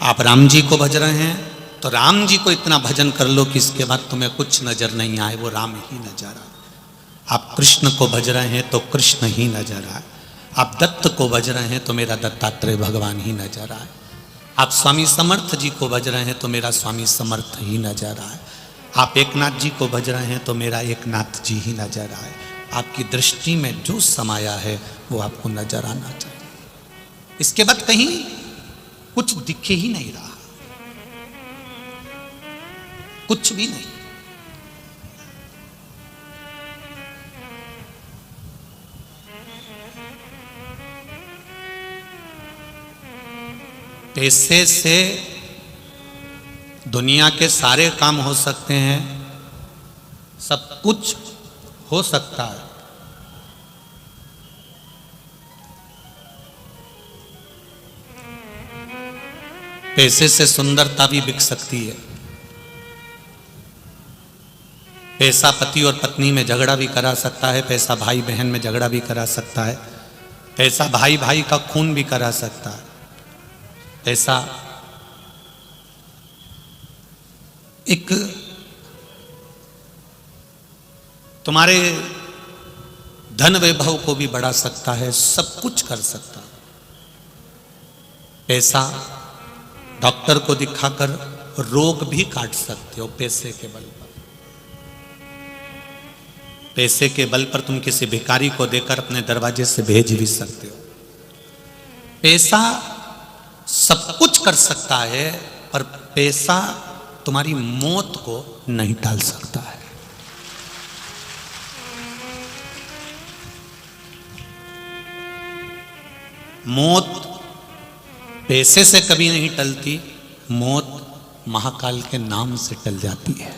आप राम जी को भज रहे हैं तो राम जी को इतना भजन कर लो कि इसके बाद तुम्हें कुछ नजर नहीं आए, वो राम ही नजर आए। आप कृष्ण को भज रहे हैं तो कृष्ण ही नजर आए। आप दत्त को भज रहे हैं तो मेरा दत्तात्रेय भगवान ही नजर आए। आप स्वामी समर्थ जी को भज रहे हैं तो मेरा स्वामी समर्थ ही नजर आए। आप एकनाथ जी को भज रहे हैं तो मेरा एकनाथ जी ही नजर आए। आपकी दृष्टि में जो समाया है वो आपको नजर आना चाहिए। इसके बाद कहीं कुछ दिखे ही नहीं रहा, कुछ भी नहीं। पैसे से दुनिया के सारे काम हो सकते हैं, सब कुछ हो सकता है, पैसे से सुंदरता भी बिक सकती है। पैसा पति और पत्नी में झगड़ा भी करा सकता है, पैसा भाई बहन में झगड़ा भी करा सकता है, पैसा भाई भाई का खून भी करा सकता है। पैसा एक तुम्हारे धन वैभव को भी बढ़ा सकता है, सब कुछ कर सकता है। पैसा डॉक्टर को दिखाकर रोग भी काट सकते हो पैसे के बल पर। पैसे के बल पर तुम किसी भिखारी को देकर अपने दरवाजे से भेज भी सकते हो। पैसा सब कुछ कर सकता है, पर पैसा तुम्हारी मौत को नहीं टाल सकता है। मौत पैसे से कभी नहीं टलती, मौत महाकाल के नाम से टल जाती है।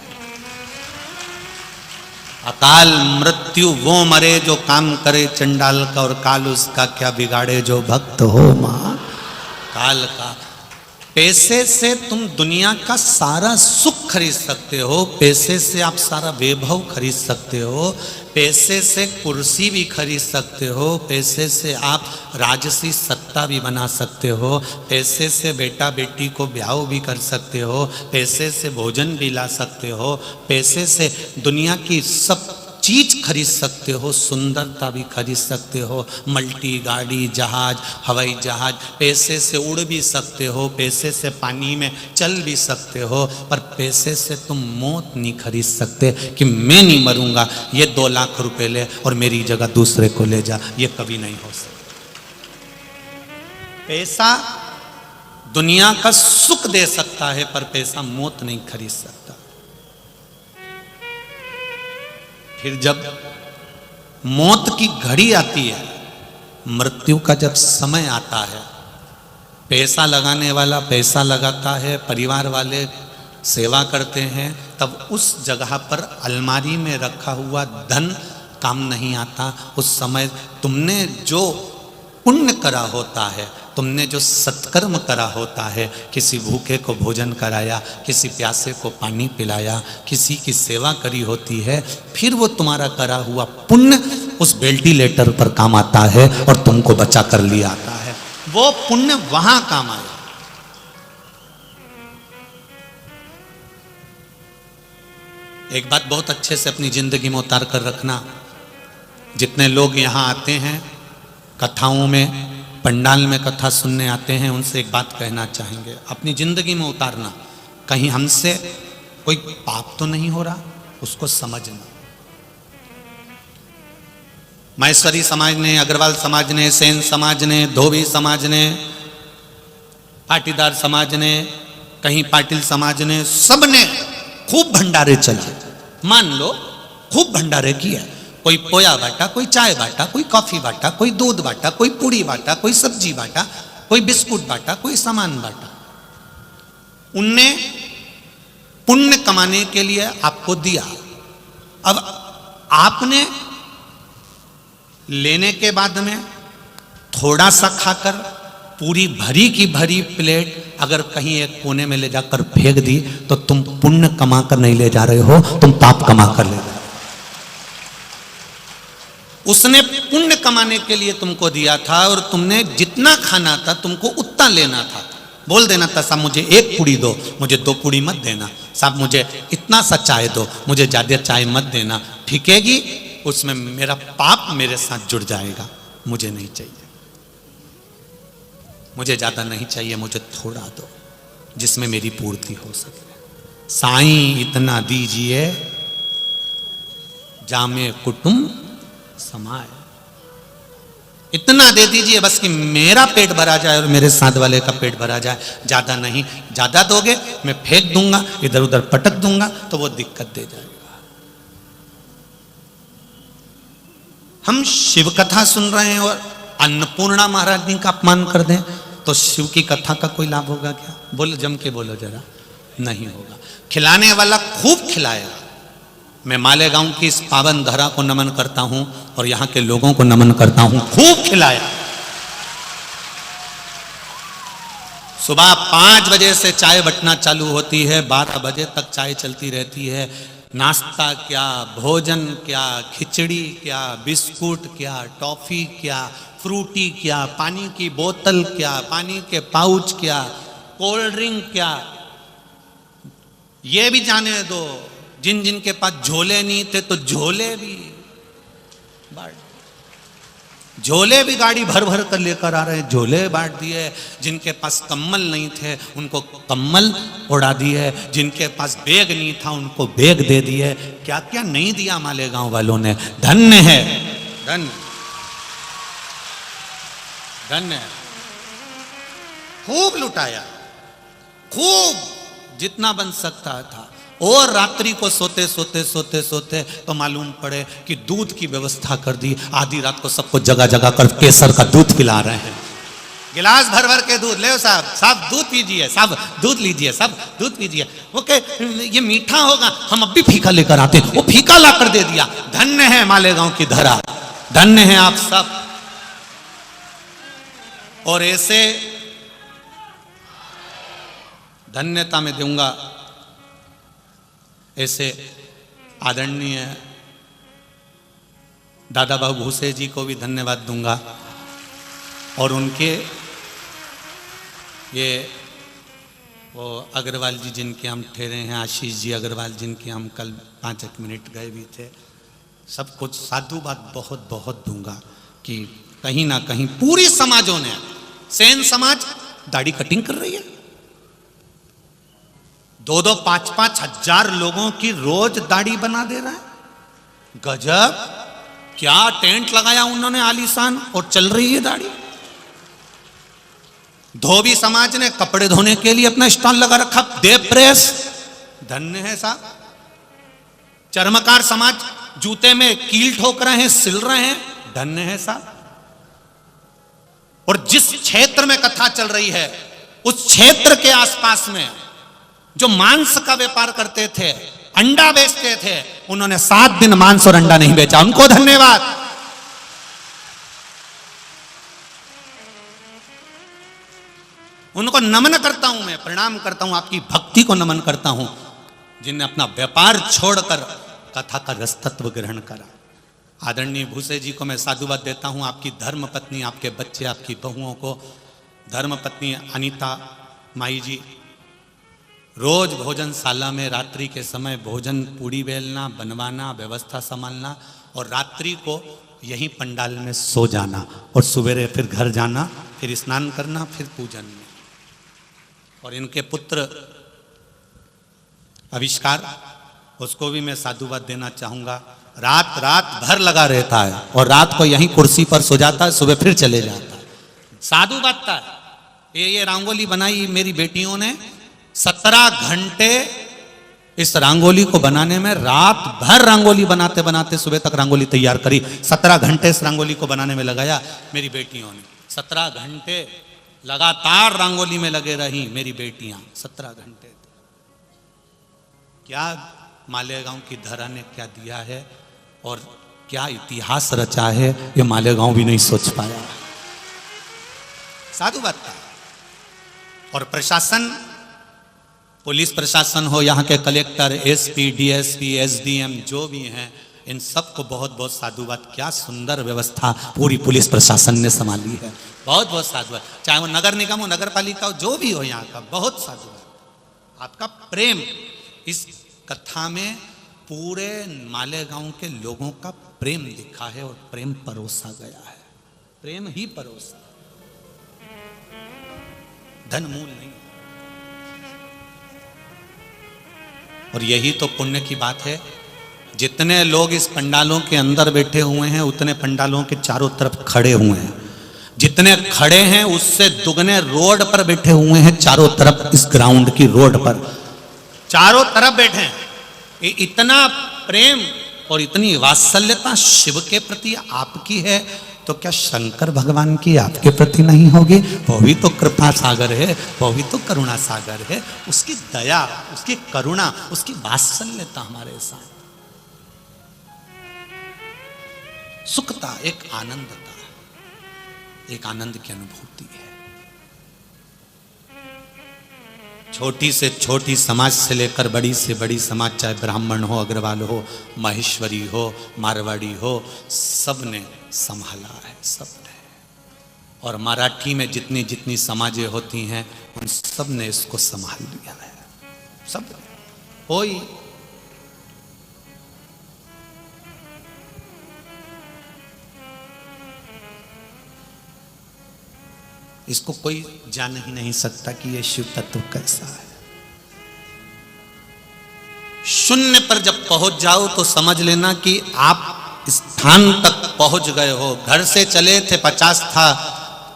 अकाल मृत्यु वो मरे जो काम करे चंडाल का, और काल उसका क्या बिगाड़े जो भक्त हो महाकाल का। पैसे से तुम दुनिया का सारा सुख खरीद सकते हो, पैसे से आप सारा वैभव खरीद सकते हो, पैसे से कुर्सी भी खरीद सकते हो, पैसे से आप राजसी सत्ता भी बना सकते हो, पैसे से बेटा बेटी को ब्याह भी कर सकते हो, पैसे से भोजन भी ला सकते हो, पैसे से दुनिया की सब चीज खरीद सकते हो, सुंदरता भी खरीद सकते हो, मल्टी गाड़ी जहाज हवाई जहाज, पैसे से उड़ भी सकते हो, पैसे से पानी में चल भी सकते हो, पर पैसे से तुम मौत नहीं खरीद सकते कि मैं नहीं मरूंगा, ये 2 लाख रुपए ले और मेरी जगह दूसरे को ले जा, ये कभी नहीं हो सकता। पैसा दुनिया का सुख दे सकता है, पर पैसा मौत नहीं खरीद सकता। फिर जब मौत की घड़ी आती है, मृत्यु का जब समय आता है, पैसा लगाने वाला पैसा लगाता है, परिवार वाले सेवा करते हैं, तब उस जगह पर अलमारी में रखा हुआ धन काम नहीं आता। उस समय तुमने जो पुण्य करा होता है, तुमने जो सत्कर्म करा होता है, किसी भूखे को भोजन कराया, किसी प्यासे को पानी पिलाया, किसी की सेवा करी होती है, फिर वो तुम्हारा करा हुआ पुण्य उस वेंटिलेटर पर काम आता है और तुमको बचा कर लिया आता है। वो पुण्य वहां काम आया। एक बात बहुत अच्छे से अपनी जिंदगी में उतार कर रखना, जितने लोग यहाँ आते हैं कथाओं में, पंडाल में कथा सुनने आते हैं, उनसे एक बात कहना चाहेंगे, अपनी जिंदगी में उतारना, कहीं हमसे कोई पाप तो नहीं हो रहा, उसको समझना। महेश्वरी समाज ने, अग्रवाल समाज ने, सेन समाज ने, धोबी समाज ने, पाटीदार समाज ने, कहीं पाटिल समाज ने, सबने खूब भंडारे चलाए। मान लो खूब भंडारे किए, कोई पोया बांटा, कोई चाय बांटा, कोई कॉफी बांटा, कोई दूध बांटा, कोई पूड़ी बांटा, कोई सब्जी बांटा, कोई बिस्कुट बांटा, कोई सामान बांटा। उनने पुण्य कमाने के लिए आपको दिया। अब आपने लेने के बाद में थोड़ा सा खाकर पूरी भरी की भरी प्लेट अगर कहीं एक कोने में ले जाकर फेंक दी, तो तुम पुण्य कमा कर नहीं ले जा रहे हो, तुम पाप कमा कर ले जा रहे हो। उसने पुण्य कमाने के लिए तुमको दिया था, और तुमने जितना खाना था तुमको उतना लेना था। बोल देना था साहब मुझे 1 पूड़ी दो, मुझे 2 पूड़ी मत देना, साहब मुझे इतना सा चाय दो, मुझे ज़्यादा चाय मत देना, ठीकेगी उसमें मेरा पाप मेरे साथ जुड़ जाएगा, मुझे नहीं चाहिए, मुझे ज़्यादा नहीं चाहिए, मुझे थोड़ा दो जिसमें मेरी पूर्ति हो सके। साईं इतना दीजिए जामे कुटुंब समाए, इतना दे दीजिए बस कि मेरा पेट भरा जाए और मेरे साथ वाले का पेट भरा जाए, ज्यादा नहीं। ज्यादा दोगे मैं फेंक दूंगा, इधर उधर पटक दूंगा तो वो दिक्कत दे जाएगा। हम शिव कथा सुन रहे हैं और अन्नपूर्णा महारानी का अपमान कर दें तो शिव की कथा का कोई लाभ होगा क्या? बोलो, जम के बोलो जरा, नहीं होगा। खिलाने वाला खूब खिलाएगा। मैं मालेगांव की इस पावन धरा को नमन करता हूं और यहां के लोगों को नमन करता हूं, खूब खिलाया। सुबह 5 बजे से चाय बटना चालू होती है, 12 बजे तक चाय चलती रहती है। नाश्ता क्या, भोजन क्या, खिचड़ी क्या, बिस्कुट क्या, टॉफी क्या, फ्रूटी क्या, पानी की बोतल क्या, पानी के पाउच क्या, कोल्ड ड्रिंक क्या। ये भी जाने दो जिन जिन के पास झोले नहीं थे तो झोले भी झोले भी गाड़ी भर भर कर लेकर आ रहे हैं, झोले बांट दिए। जिनके पास कम्बल नहीं थे उनको कम्बल उड़ा दिए, जिनके पास बैग नहीं था उनको बैग दे दिए। क्या क्या नहीं दिया मालेगांव वालों ने। धन्य है, धन्य धन्य है। खूब लुटाया, खूब जितना बन सकता था। और रात्रि को सोते सोते सोते सोते तो मालूम पड़े कि दूध की व्यवस्था कर दी। आधी रात को सबको जगह जगह कर केसर का दूध पिला रहे हैं, गिलास भर भर के दूध। ले साहब, साहब दूध पीजिए, साहब दूध लीजिए, साहब दूध पीजिए। ओके, ये मीठा होगा, हम अब भी फीका लेकर आते हैं। वो फीका लाकर दे दिया। धन्य है मालेगांव की धरा, धन्य है आप सब। और ऐसे धन्यता में दूंगा, ऐसे आदरणीय दादा बाबू भूसे जी को भी धन्यवाद दूंगा। और उनके ये वो अग्रवाल जी जिनके हम ठहरे हैं, आशीष जी अग्रवाल जिनके हम कल 5 मिनट गए भी थे, सब कुछ साधुवाद बहुत बहुत दूंगा कि कहीं ना कहीं पूरी समाजों ने, सेन समाज दाढ़ी कटिंग कर रही है। 2-2, 5-5 हजार लोगों की रोज दाढ़ी बना दे रहा है। गजब, क्या टेंट लगाया उन्होंने आलीशान, और चल रही है दाढ़ी। धोबी समाज ने कपड़े धोने के लिए अपना स्टॉल लगा रखा, देव प्रेस, धन्य है साहब। चर्मकार समाज जूते में कील ठोक रहे हैं, सिल रहे हैं, धन्य है साहब। और जिस क्षेत्र में कथा चल रही है उस क्षेत्र के आसपास में जो मांस का व्यापार करते थे, अंडा बेचते थे, उन्होंने 7 दिन मांस और अंडा नहीं बेचा। उनको धन्यवाद। उनको नमन करता हूं, मैं प्रणाम करता हूं, आपकी भक्ति को नमन करता हूं, जिनने अपना व्यापार छोड़कर कथा का रसतत्व ग्रहण करा। आदरणीय भूसे जी को मैं साधुवाद देता हूं, आपकी धर्म पत्नी, आपके बच्चे, आपकी बहुओं को। धर्म पत्नी अनीता माई जी रोज भोजनशाला में रात्रि के समय भोजन पूड़ी बेलना, बनवाना, व्यवस्था संभालना, और रात्रि को यहीं पंडाल में सो जाना, और सवेरे फिर घर जाना, फिर स्नान करना, फिर पूजन में। और इनके पुत्र आविष्कार, उसको भी मैं साधुवाद देना चाहूँगा। रात रात भर लगा रहता है और रात को यहीं कुर्सी पर सो जाता है, सुबह फिर चले जाता है। साधुवाद था। ये रंगोली बनाई मेरी बेटियों ने, 17 घंटे इस रंगोली को बनाने में, रात भर रंगोली बनाते बनाते सुबह तक रंगोली तैयार करी। 17 घंटे इस रंगोली को बनाने में लगाया मेरी बेटियों ने। 17 घंटे लगातार रंगोली में लगे रही मेरी बेटियां, 17 घंटे। क्या मालेगांव की धरा ने क्या दिया है और क्या इतिहास रचा है, ये मालेगांव भी नहीं सोच पाया। साधुवाद था। और प्रशासन, पुलिस प्रशासन हो, यहाँ के कलेक्टर, एसपी, डीएसपी, एसडीएम जो भी हैं, इन सबको बहुत बहुत साधुवाद। क्या सुंदर व्यवस्था पूरी पुलिस प्रशासन ने संभाली है। बहुत बहुत साधुवाद, चाहे वो नगर निगम हो, नगर पालिका हो, जो भी हो यहाँ का, बहुत साधुवाद। आपका प्रेम, इस कथा में पूरे मालेगांव के लोगों का प्रेम दिखा है और प्रेम परोसा गया है, प्रेम ही परोसा, धन मूल नहीं। और यही तो पुण्य की बात है, जितने लोग इस पंडालों के अंदर बैठे हुए हैं उतने पंडालों के चारों तरफ खड़े हुए हैं, जितने खड़े हैं उससे दुगने रोड पर बैठे हुए हैं, चारों तरफ इस ग्राउंड की रोड पर चारों तरफ बैठे हैं। ये इतना प्रेम और इतनी वात्सल्यता शिव के प्रति आपकी है, तो क्या शंकर भगवान की आपके प्रति नहीं होगी? वो भी तो कृपा सागर है, वो भी तो करुणा सागर है। उसकी दया, उसकी करुणा, उसकी वात्सल्यता हमारे साथ, सुखता, एक आनंदता, एक आनंद की अनुभूति है। छोटी से छोटी समाज से लेकर बड़ी से बड़ी समाज, चाहे ब्राह्मण हो, अग्रवाल हो, माहेश्वरी हो, मारवाड़ी हो, सब ने संभाला है, सब ने। और मराठी में जितनी जितनी समाजें होती हैं उन सब ने इसको संभाल लिया है, सब हो ही। इसको कोई जान ही नहीं सकता कि यह शिव तत्व कैसा है। शून्य पर जब पहुंच जाओ तो समझ लेना कि आप स्थान तक पहुंच गए हो। घर से चले थे 50 था,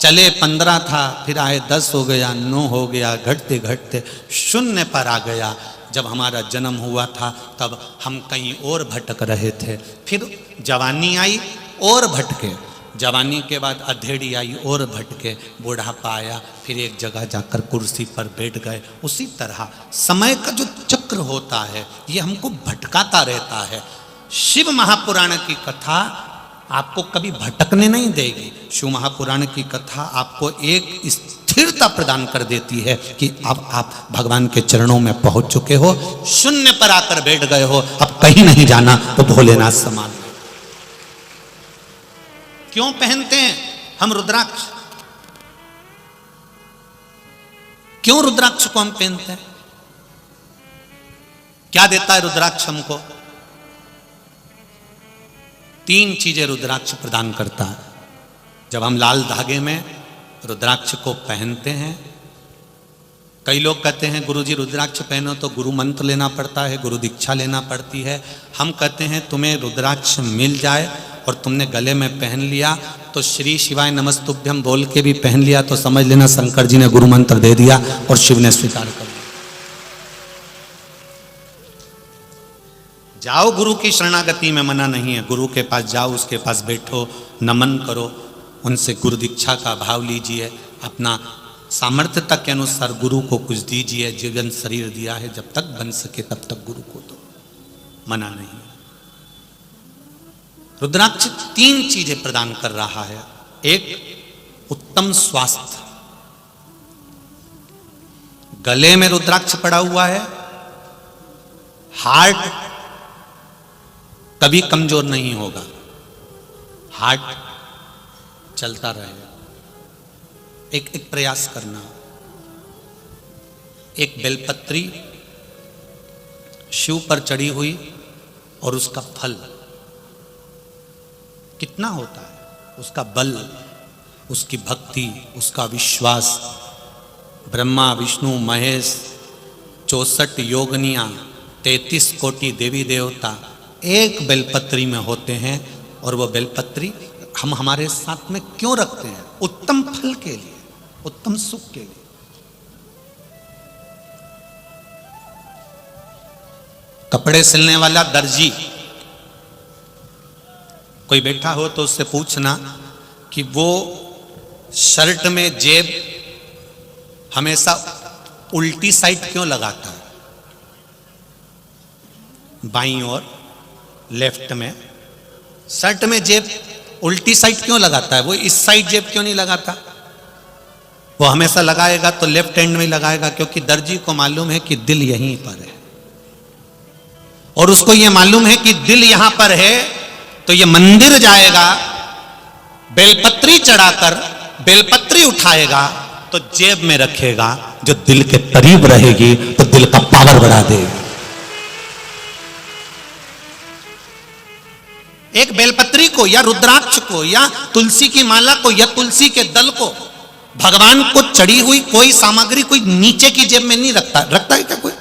चले 15 था, फिर आए 10 हो गया, 9 हो गया, घटते घटते शून्य पर आ गया। जब हमारा जन्म हुआ था तब हम कहीं और भटक रहे थे, फिर जवानी आई और भटके, जवानी के बाद अधेड़ी आई और भटके, बुढ़ापा आया, फिर एक जगह जाकर कुर्सी पर बैठ गए। उसी तरह समय का जो चक्र होता है ये हमको भटकाता रहता है। शिव महापुराण की कथा आपको कभी भटकने नहीं देगी। शिव महापुराण की कथा आपको एक स्थिरता प्रदान कर देती है कि अब आप भगवान के चरणों में पहुंच चुके हो, शून्य पर आकर बैठ गए हो, अब कहीं नहीं जाना, तो भोलेनाथ समान। क्यों पहनते हैं हम रुद्राक्ष? क्यों रुद्राक्ष को हम पहनते हैं? क्या देता है रुद्राक्ष हमको? 3 चीजें रुद्राक्ष प्रदान करता है। जब हम लाल धागे में रुद्राक्ष को पहनते हैं, कई लोग कहते हैं गुरुजी रुद्राक्ष पहनो तो गुरु मंत्र लेना पड़ता है, गुरु दीक्षा लेना पड़ती है। हम कहते हैं तुम्हें रुद्राक्ष मिल जाए और तुमने गले में पहन लिया तो श्री शिवाय नमस्तुभ्यम बोल के भी पहन लिया तो समझ लेना शंकर जी ने गुरु मंत्र दे दिया और शिव ने स्वीकार कर लिया। जाओ गुरु की शरणागति में, मना नहीं है। गुरु के पास जाओ, उसके पास बैठो, नमन करो, उनसे गुरु दीक्षा का भाव लीजिए, अपना सामर्थ्यता के अनुसार गुरु को कुछ दीजिए। जीवन शरीर दिया है, जब तक बन सके तब तक गुरु को दो, मना नहीं। रुद्राक्ष 3 चीजें प्रदान कर रहा है। एक, उत्तम स्वास्थ्य, गले में रुद्राक्ष पड़ा हुआ है, हार्ट कभी कमजोर नहीं होगा, हार्ट चलता रहेगा। एक प्रयास करना, एक बेलपत्री शिव पर चढ़ी हुई और उसका फल कितना होता है, उसका बल, उसकी भक्ति, उसका विश्वास। ब्रह्मा विष्णु महेश 64 योगनियां 33 कोटि देवी देवता एक बेलपत्री में होते हैं। और वो बेलपत्री हम हमारे साथ में क्यों रखते हैं? उत्तम फल के लिए, उत्तम सुख के लिए। कपड़े सिलने वाला दर्जी कोई बैठा हो तो उससे पूछना कि वो शर्ट में जेब हमेशा उल्टी साइड क्यों लगाता है, बाईं ओर, लेफ्ट में। शर्ट में जेब उल्टी साइड क्यों लगाता है? वो इस साइड जेब क्यों नहीं लगाता? वो हमेशा लगाएगा तो लेफ्ट हैंड में लगाएगा, क्योंकि दर्जी को मालूम है कि दिल यहीं पर है, और उसको ये मालूम है कि दिल यहां पर है तो ये मंदिर जाएगा, बेलपत्री चढ़ाकर बेलपत्री उठाएगा तो जेब में रखेगा, जो दिल के करीब रहेगी तो दिल का पावर बढ़ा देगी। एक बेलपत्री को या रुद्राक्ष को या तुलसी की माला को या तुलसी के दल को, भगवान को चढ़ी हुई कोई सामग्री कोई नीचे की जेब में नहीं रखता। रखता है क्या कोई?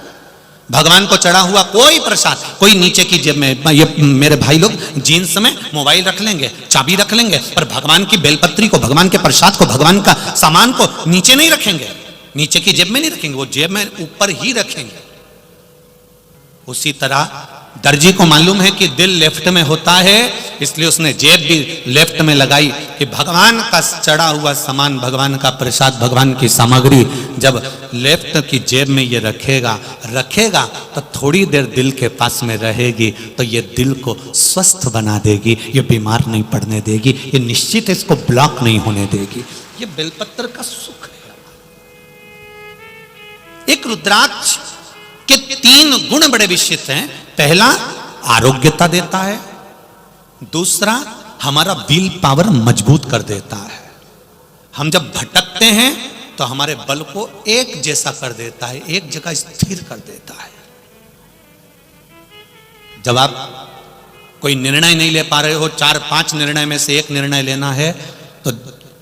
भगवान को चढ़ा हुआ कोई प्रसाद कोई नीचे की जेब में, ये मेरे भाई लोग जीन्स में मोबाइल रख लेंगे, चाबी रख लेंगे, पर भगवान की बेलपत्री को, भगवान के प्रसाद को, भगवान का सामान को नीचे नहीं रखेंगे, नीचे की जेब में नहीं रखेंगे, वो जेब में ऊपर ही रखेंगे। उसी तरह दर्जी को मालूम है कि दिल लेफ्ट में होता है, इसलिए उसने जेब भी लेफ्ट में लगाई कि भगवान का चढ़ा हुआ सामान, भगवान का प्रसाद, भगवान की सामग्री जब लेफ्ट की जेब में ये रखेगा तो थोड़ी देर दिल के पास में रहेगी, तो ये दिल को स्वस्थ बना देगी, ये बीमार नहीं पड़ने देगी, ये निश्चित इसको ब्लॉक नहीं होने देगी। ये बेलपत्र का सुख है। एक रुद्राक्ष के 3 गुण बड़े विशिष्ट हैं। पहला, आरोग्यता देता है। दूसरा, हमारा विल पावर मजबूत कर देता है। हम जब भटकते हैं तो हमारे बल को एक जैसा कर देता है, एक जगह स्थिर कर देता है। जब आप कोई निर्णय नहीं ले पा रहे हो, 4-5 निर्णय में से एक निर्णय लेना है, तो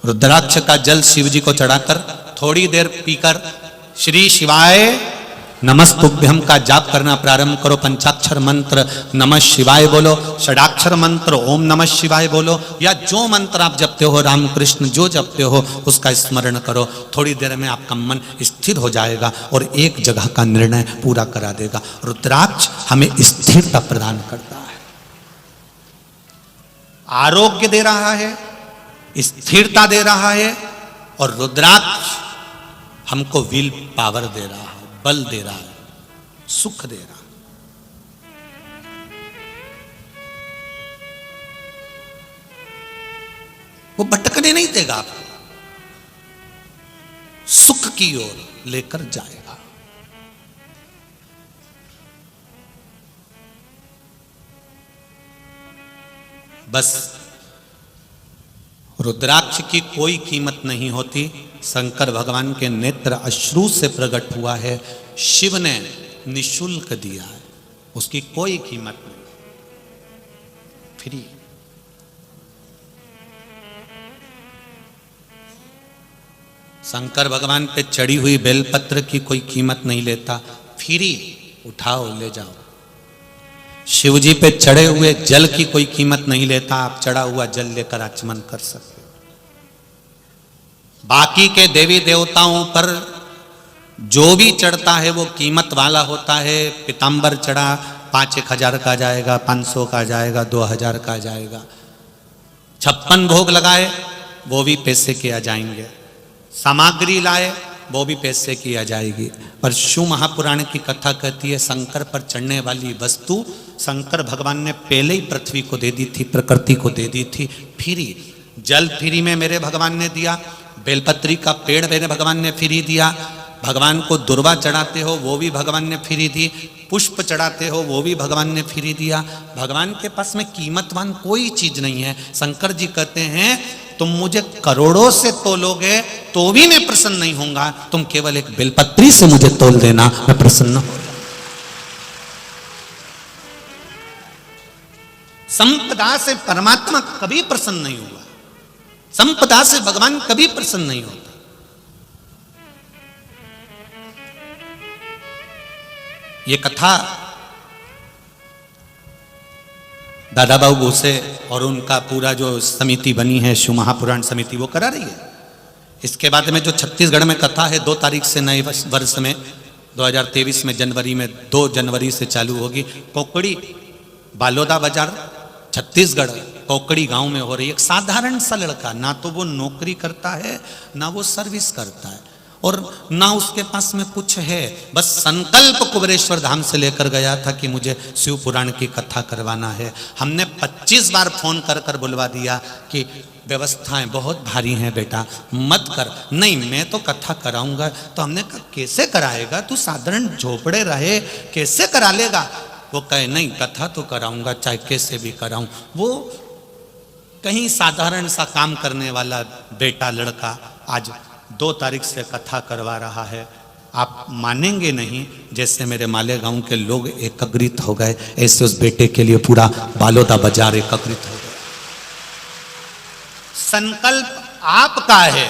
रुद्राक्ष का जल शिव जी को चढ़ाकर थोड़ी देर पीकर श्री शिवाय नमस्तुभ्यम का जाप करना प्रारंभ करो। पंचाक्षर मंत्र नमः शिवाय बोलो, षडाक्षर मंत्र ओम नमः शिवाय बोलो, या जो मंत्र आप जपते हो, रामकृष्ण जो जपते हो उसका स्मरण करो। थोड़ी देर में आपका मन स्थिर हो जाएगा और एक जगह का निर्णय पूरा करा देगा। रुद्राक्ष हमें स्थिरता प्रदान करता है, आरोग्य दे रहा है, स्थिरता दे रहा है, और रुद्राक्ष हमको विल पावर दे रहा है, बल दे रहा है, सुख दे रहा है। वो भटकने नहीं देगा आपको, सुख की ओर लेकर जाएगा। बस रुद्राक्ष की कोई कीमत नहीं होती। शंकर भगवान के नेत्र अश्रु से प्रकट हुआ है, शिव ने निशुल्क दिया है, उसकी कोई कीमत नहीं, फ्री। शंकर भगवान पे चढ़ी हुई बेलपत्र की कोई कीमत नहीं लेता, फ्री, उठाओ ले जाओ। शिव जी पे चढ़े हुए जल की कोई कीमत नहीं लेता, आप चढ़ा हुआ जल लेकर आचमन कर सकते। बाकी के देवी देवताओं पर जो भी चढ़ता है वो कीमत वाला होता है। पीतांबर चढ़ा 5-1 हजार का जाएगा, 500 का जाएगा, 2000 का जाएगा। 56 भोग लगाए वो भी पैसे के आ जाएंगे, सामग्री लाए वो भी पैसे की आ जाएगी। पर शिव महापुराण की कथा कहती है शंकर पर चढ़ने वाली वस्तु शंकर भगवान ने पहले ही पृथ्वी को दे दी थी, प्रकृति को दे दी थी। फ्री जल फ्री में मेरे भगवान ने दिया, बेलपत्री का पेड़ मेरे भगवान ने फ्री दिया, भगवान को दुर्वा चढ़ाते हो वो भी भगवान ने फ्री दी, पुष्प चढ़ाते हो वो भी भगवान ने फ्री दिया। भगवान के पास में कीमतवान कोई चीज नहीं है। शंकर जी कहते हैं तुम मुझे करोड़ों से तोलोगे तो भी मैं प्रसन्न नहीं होऊंगा, तुम केवल एक बेलपत्री से मुझे तोल देना, मैं प्रसन्न हो। संपदा से परमात्मा कभी प्रसन्न नहीं हुआ, संपदा से भगवान कभी प्रसन्न नहीं होता। ये कथा दादा बाबू भूसे और उनका पूरा जो समिति बनी है शिव महापुराण समिति वो करा रही है। इसके बाद में जो छत्तीसगढ़ में कथा है 2 तारीख से नए वर्ष में 2023 में जनवरी में 2 जनवरी से चालू होगी। कोकड़ी बालोदा बाजार छत्तीसगढ़ कोकड़ी गांव में हो रही है। एक साधारण सा लड़का, ना तो वो नौकरी करता है ना वो सर्विस करता है और ना उसके पास में कुछ है, बस संकल्प कुबेरेश्वर धाम से लेकर गया था कि मुझे शिव पुराण की कथा करवाना है। हमने 25 बार फोन कर कर बुलवा दिया कि व्यवस्थाएं बहुत भारी हैं बेटा, मत कर। नहीं मैं तो कथा कराऊंगा। तो हमने कहा कैसे कराएगा, तू साधारण झोपड़े रहे कैसे करा लेगा। वो कहे नहीं कथा तो कराऊंगा चाहे कैसे भी कराऊं। वो कहीं साधारण सा काम करने वाला बेटा लड़का आज 2 तारीख से कथा करवा रहा है। आप मानेंगे नहीं, जैसे मेरे मालेगांव के लोग एकत्रित हो गए, ऐसे उस बेटे के लिए पूरा बालोदा बाजार एकत्रित हो गए। संकल्प आपका है,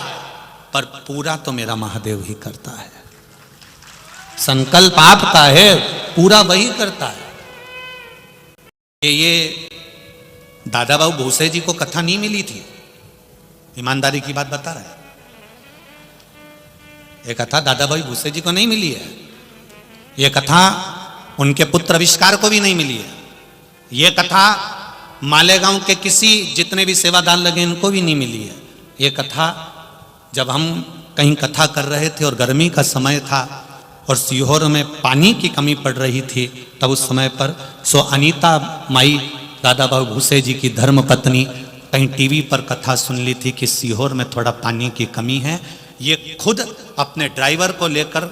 पर पूरा तो मेरा महादेव ही करता है। संकल्प आपका है, पूरा वही करता है। ये दादा बाबू भूसे जी को कथा नहीं मिली थी, ईमानदारी की बात बता रहे हैं। ये कथा दादा भाई भूसे जी को नहीं मिली है, ये कथा उनके पुत्र आविष्कार को भी नहीं मिली है, ये कथा मालेगांव के किसी जितने भी सेवादार लगे इनको भी नहीं मिली है। ये कथा जब हम कहीं कथा कर रहे थे और गर्मी का समय था और सीहोर में पानी की कमी पड़ रही थी, तब उस समय पर अनीता माई दादा बाबू भूसे जी की धर्म पत्नी कहीं टीवी पर कथा सुन ली थी कि सीहोर में थोड़ा पानी की कमी है। ये खुद अपने ड्राइवर को लेकर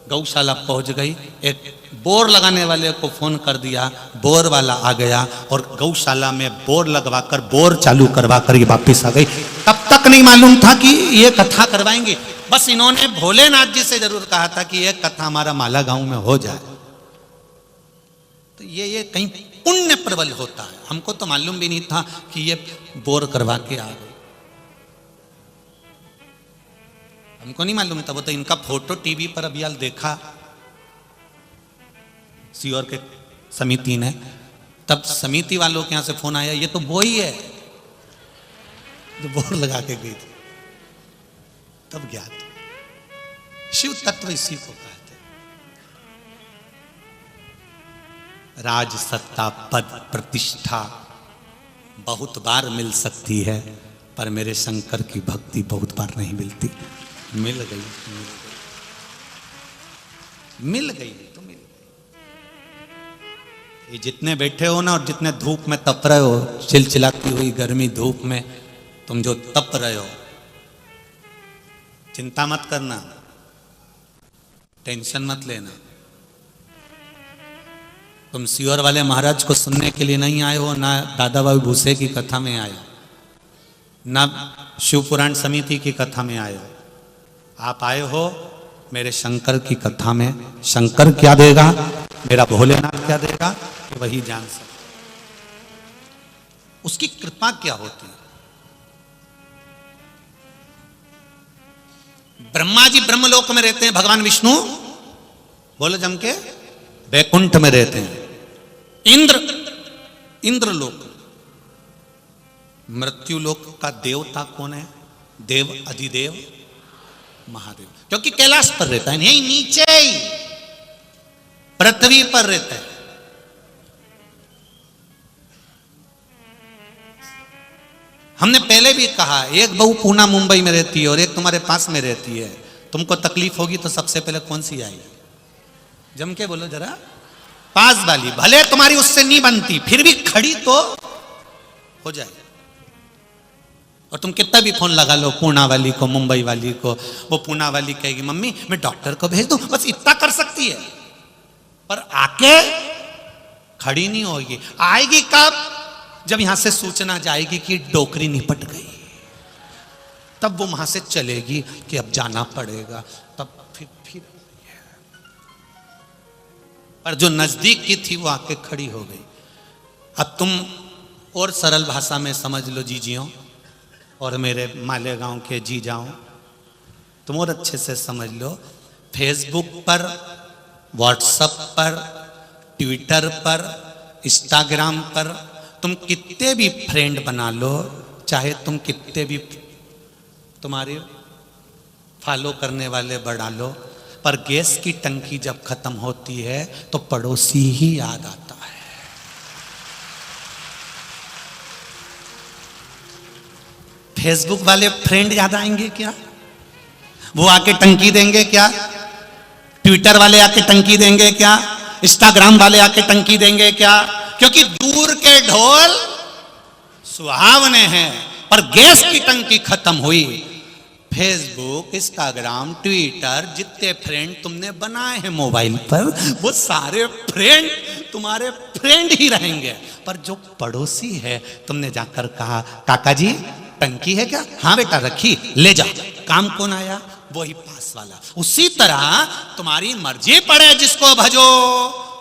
गौशाला पहुंच गई, एक बोर लगाने वाले को फोन कर दिया, बोर वाला आ गया और गौशाला में बोर लगवाकर बोर चालू करवाकर ये वापिस आ गई। तब तक नहीं मालूम था कि ये कथा करवाएंगे, बस इन्होंने भोलेनाथ जी से जरूर कहा था कि ये कथा हमारा माला गांव में हो जाए। तो ये कहीं पुण्य प्रबल होता है, हमको तो मालूम भी नहीं था कि ये बोर करवा के आ गई, हमको नहीं मालूम था। वो तो इनका फोटो टीवी पर अभी हाल देखा सीहोर के समिति ने, तब समिति वालों के यहां से फोन आया, ये तो वो ही है जो बोर लगा के गई थी। तब ज्ञात शिव तत्व इसी को कहते हैं। राज सत्ता पद प्रतिष्ठा बहुत बार मिल सकती है, पर मेरे शंकर की भक्ति बहुत बार नहीं मिलती। मिल गई मिल गई तो मिल गई। ये जितने बैठे हो ना और जितने धूप में तप रहे हो, चिलचिलाती हुई गर्मी धूप में तुम जो तप रहे हो, चिंता मत करना, टेंशन मत लेना। तुम सीहोर वाले महाराज को सुनने के लिए नहीं आए हो, ना दादा बाबू भूसे की कथा में आए हो, ना शिव पुराण समिति की कथा में आए हो। आप आए हो मेरे शंकर की कथा में। शंकर क्या देगा, मेरा भोलेनाथ क्या देगा, वही जान सकते। उसकी कृपा क्या होती है। ब्रह्मा जी ब्रह्मलोक में रहते हैं, भगवान विष्णु बोलो जम के वैकुंठ में रहते हैं। इंद्रलोक, मृत्युलोक का देवता कौन है, देव अधिदेव महादेव, क्योंकि कैलाश पर रहता है, नहीं नीचे ही पृथ्वी पर रहता है। हमने पहले भी कहा, एक बहू पूना मुंबई में रहती है और एक तुम्हारे पास में रहती है, तुमको तकलीफ होगी तो सबसे पहले कौन सी आएगी, जम के बोलो जरा, पास वाली। भले तुम्हारी उससे नहीं बनती, फिर भी खड़ी तो हो जाए। और तुम कितना भी फोन लगा लो पूना वाली को, मुंबई वाली को, वो पूना वाली कहेगी मम्मी मैं डॉक्टर को भेज दूं, बस इतना कर सकती है, पर आके खड़ी नहीं होगी। आएगी कब, जब यहां से सूचना जाएगी कि डोकरी निपट गई, तब वो वहां से चलेगी कि अब जाना पड़ेगा, तब फिर। पर जो नजदीक की थी वो आके खड़ी हो गई। अब तुम और सरल भाषा में समझ लो जीजियों और मेरे मालेगांव के जी जाओ, तुम और अच्छे से समझ लो। फेसबुक पर, व्हाट्सएप पर, ट्विटर पर, इंस्टाग्राम पर तुम कितने भी फ्रेंड बना लो, चाहे तुम कितने भी तुम्हारे फॉलो करने वाले बढ़ा लो, पर गैस की टंकी जब खत्म होती है तो पड़ोसी ही याद आता है। फेसबुक वाले फ्रेंड याद आएंगे क्या, वो आके टंकी देंगे क्या, ट्विटर वाले आके टंकी देंगे क्या, इंस्टाग्राम वाले आके टंकी देंगे क्या, क्योंकि दूर के ढोल सुहावने हैं, पर गैस की टंकी खत्म हुई फेसबुक, इंस्टाग्राम, ट्विटर, जितने फ्रेंड तुमने बनाए हैं मोबाइल पर, वो सारे फ्रेंड तुम्हारे फ्रेंड ही रहेंगे। पर जो पड़ोसी है, तुमने जाकर कहा काका जी टंकी है क्या? हाँ बेटा रखी, ले जा। काम कौन आया? वही पास वाला। उसी तरह तुम्हारी मर्जी पड़े जिसको भजो,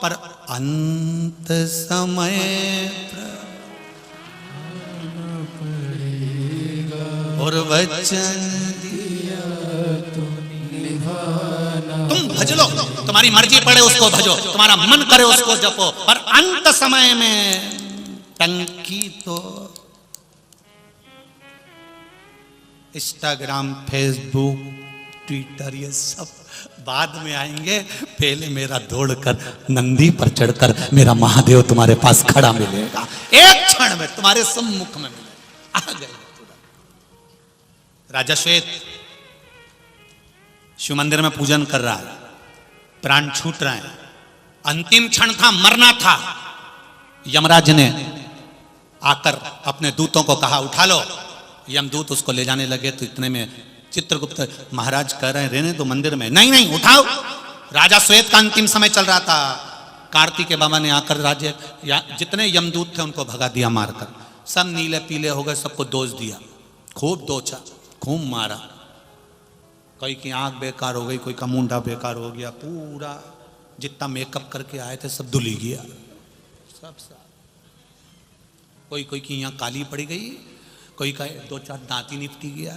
पर अंत समय और वचन दिया तुम भज लो, तुम्हारी मर्जी पड़े उसको भजो, तुम्हारा मन करे उसको जपो, पर अंत समय में टंकी तो इंस्टाग्राम, फेसबुक, ट्विटर ये सब बाद में आएंगे। पहले मेरा दौड़कर नंदी पर चढ़कर मेरा महादेव तुम्हारे पास खड़ा मिलेगा, एक क्षण में तुम्हारे सम्मुख में मिलेगा। आ गए राजा श्वेत शिव मंदिर में पूजन कर रहा है, प्राण छूट रहे हैं, अंतिम क्षण था, मरना था। यमराज ने आकर अपने दूतों को कहा उठा लो। यमदूत उसको ले जाने लगे तो इतने में चित्रगुप्त महाराज कह रहे हैं रहने दो मंदिर में। नहीं नहीं उठाओ। राजा श्वेत का अंतिम समय चल रहा था। कार्तिक बाबा ने आकर राज्य जितने यमदूत थे उनको भगा दिया मारकर। सब नीले पीले हो गए, सबको दोष दिया, खूब दोचा, खूब मारा। कोई की आंख बेकार हो गई, कोई का मुंडा बेकार हो गया, पूरा जितना मेकअप करके आए थे सब धुली गया, सब। कोई कोई की यहाँ काली पड़ गई, कोई का 2-4 दांती निपटी गया,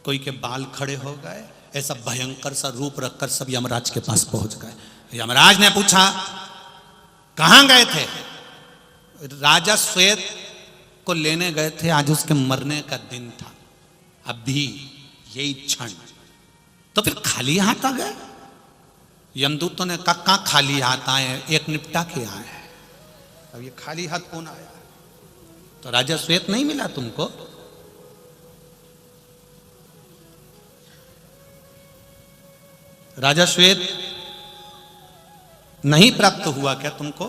कोई के बाल खड़े हो गए। ऐसा भयंकर सा रूप रखकर सब यमराज के पास पहुंच गए। यमराज ने पूछा कहां गए थे? राजा श्वेत को लेने गए थे, आज उसके मरने का दिन था, अभी यही क्षण। तो फिर खाली हाथ आ गए? यमदूतों ने कहा खाली हाथ आए, एक निपटा के आए, अब ये खाली हाथ कौन आया? तो राजा श्वेत नहीं मिला तुमको? राजा श्वेत नहीं प्राप्त हुआ क्या तुमको?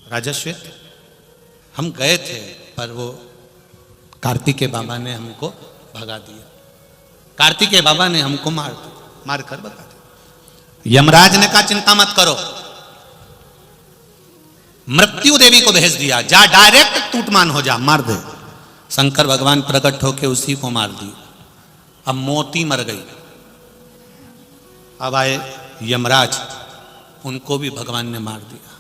राजा श्वेत हम गए थे, पर वो कार्तिकेय बाबा ने हमको भगा दिया, कार्तिकेय बाबा ने हमको मार कर भगा दिया। यमराज ने कहा चिंता मत करो, मृत्यु देवी को भेज दिया, जा डायरेक्ट टूटमान हो जा, मार दे। शंकर भगवान प्रकट होके उसी को मार दिया। अब मोती मर गई। अब आए यमराज, उनको भी भगवान ने मार दिया।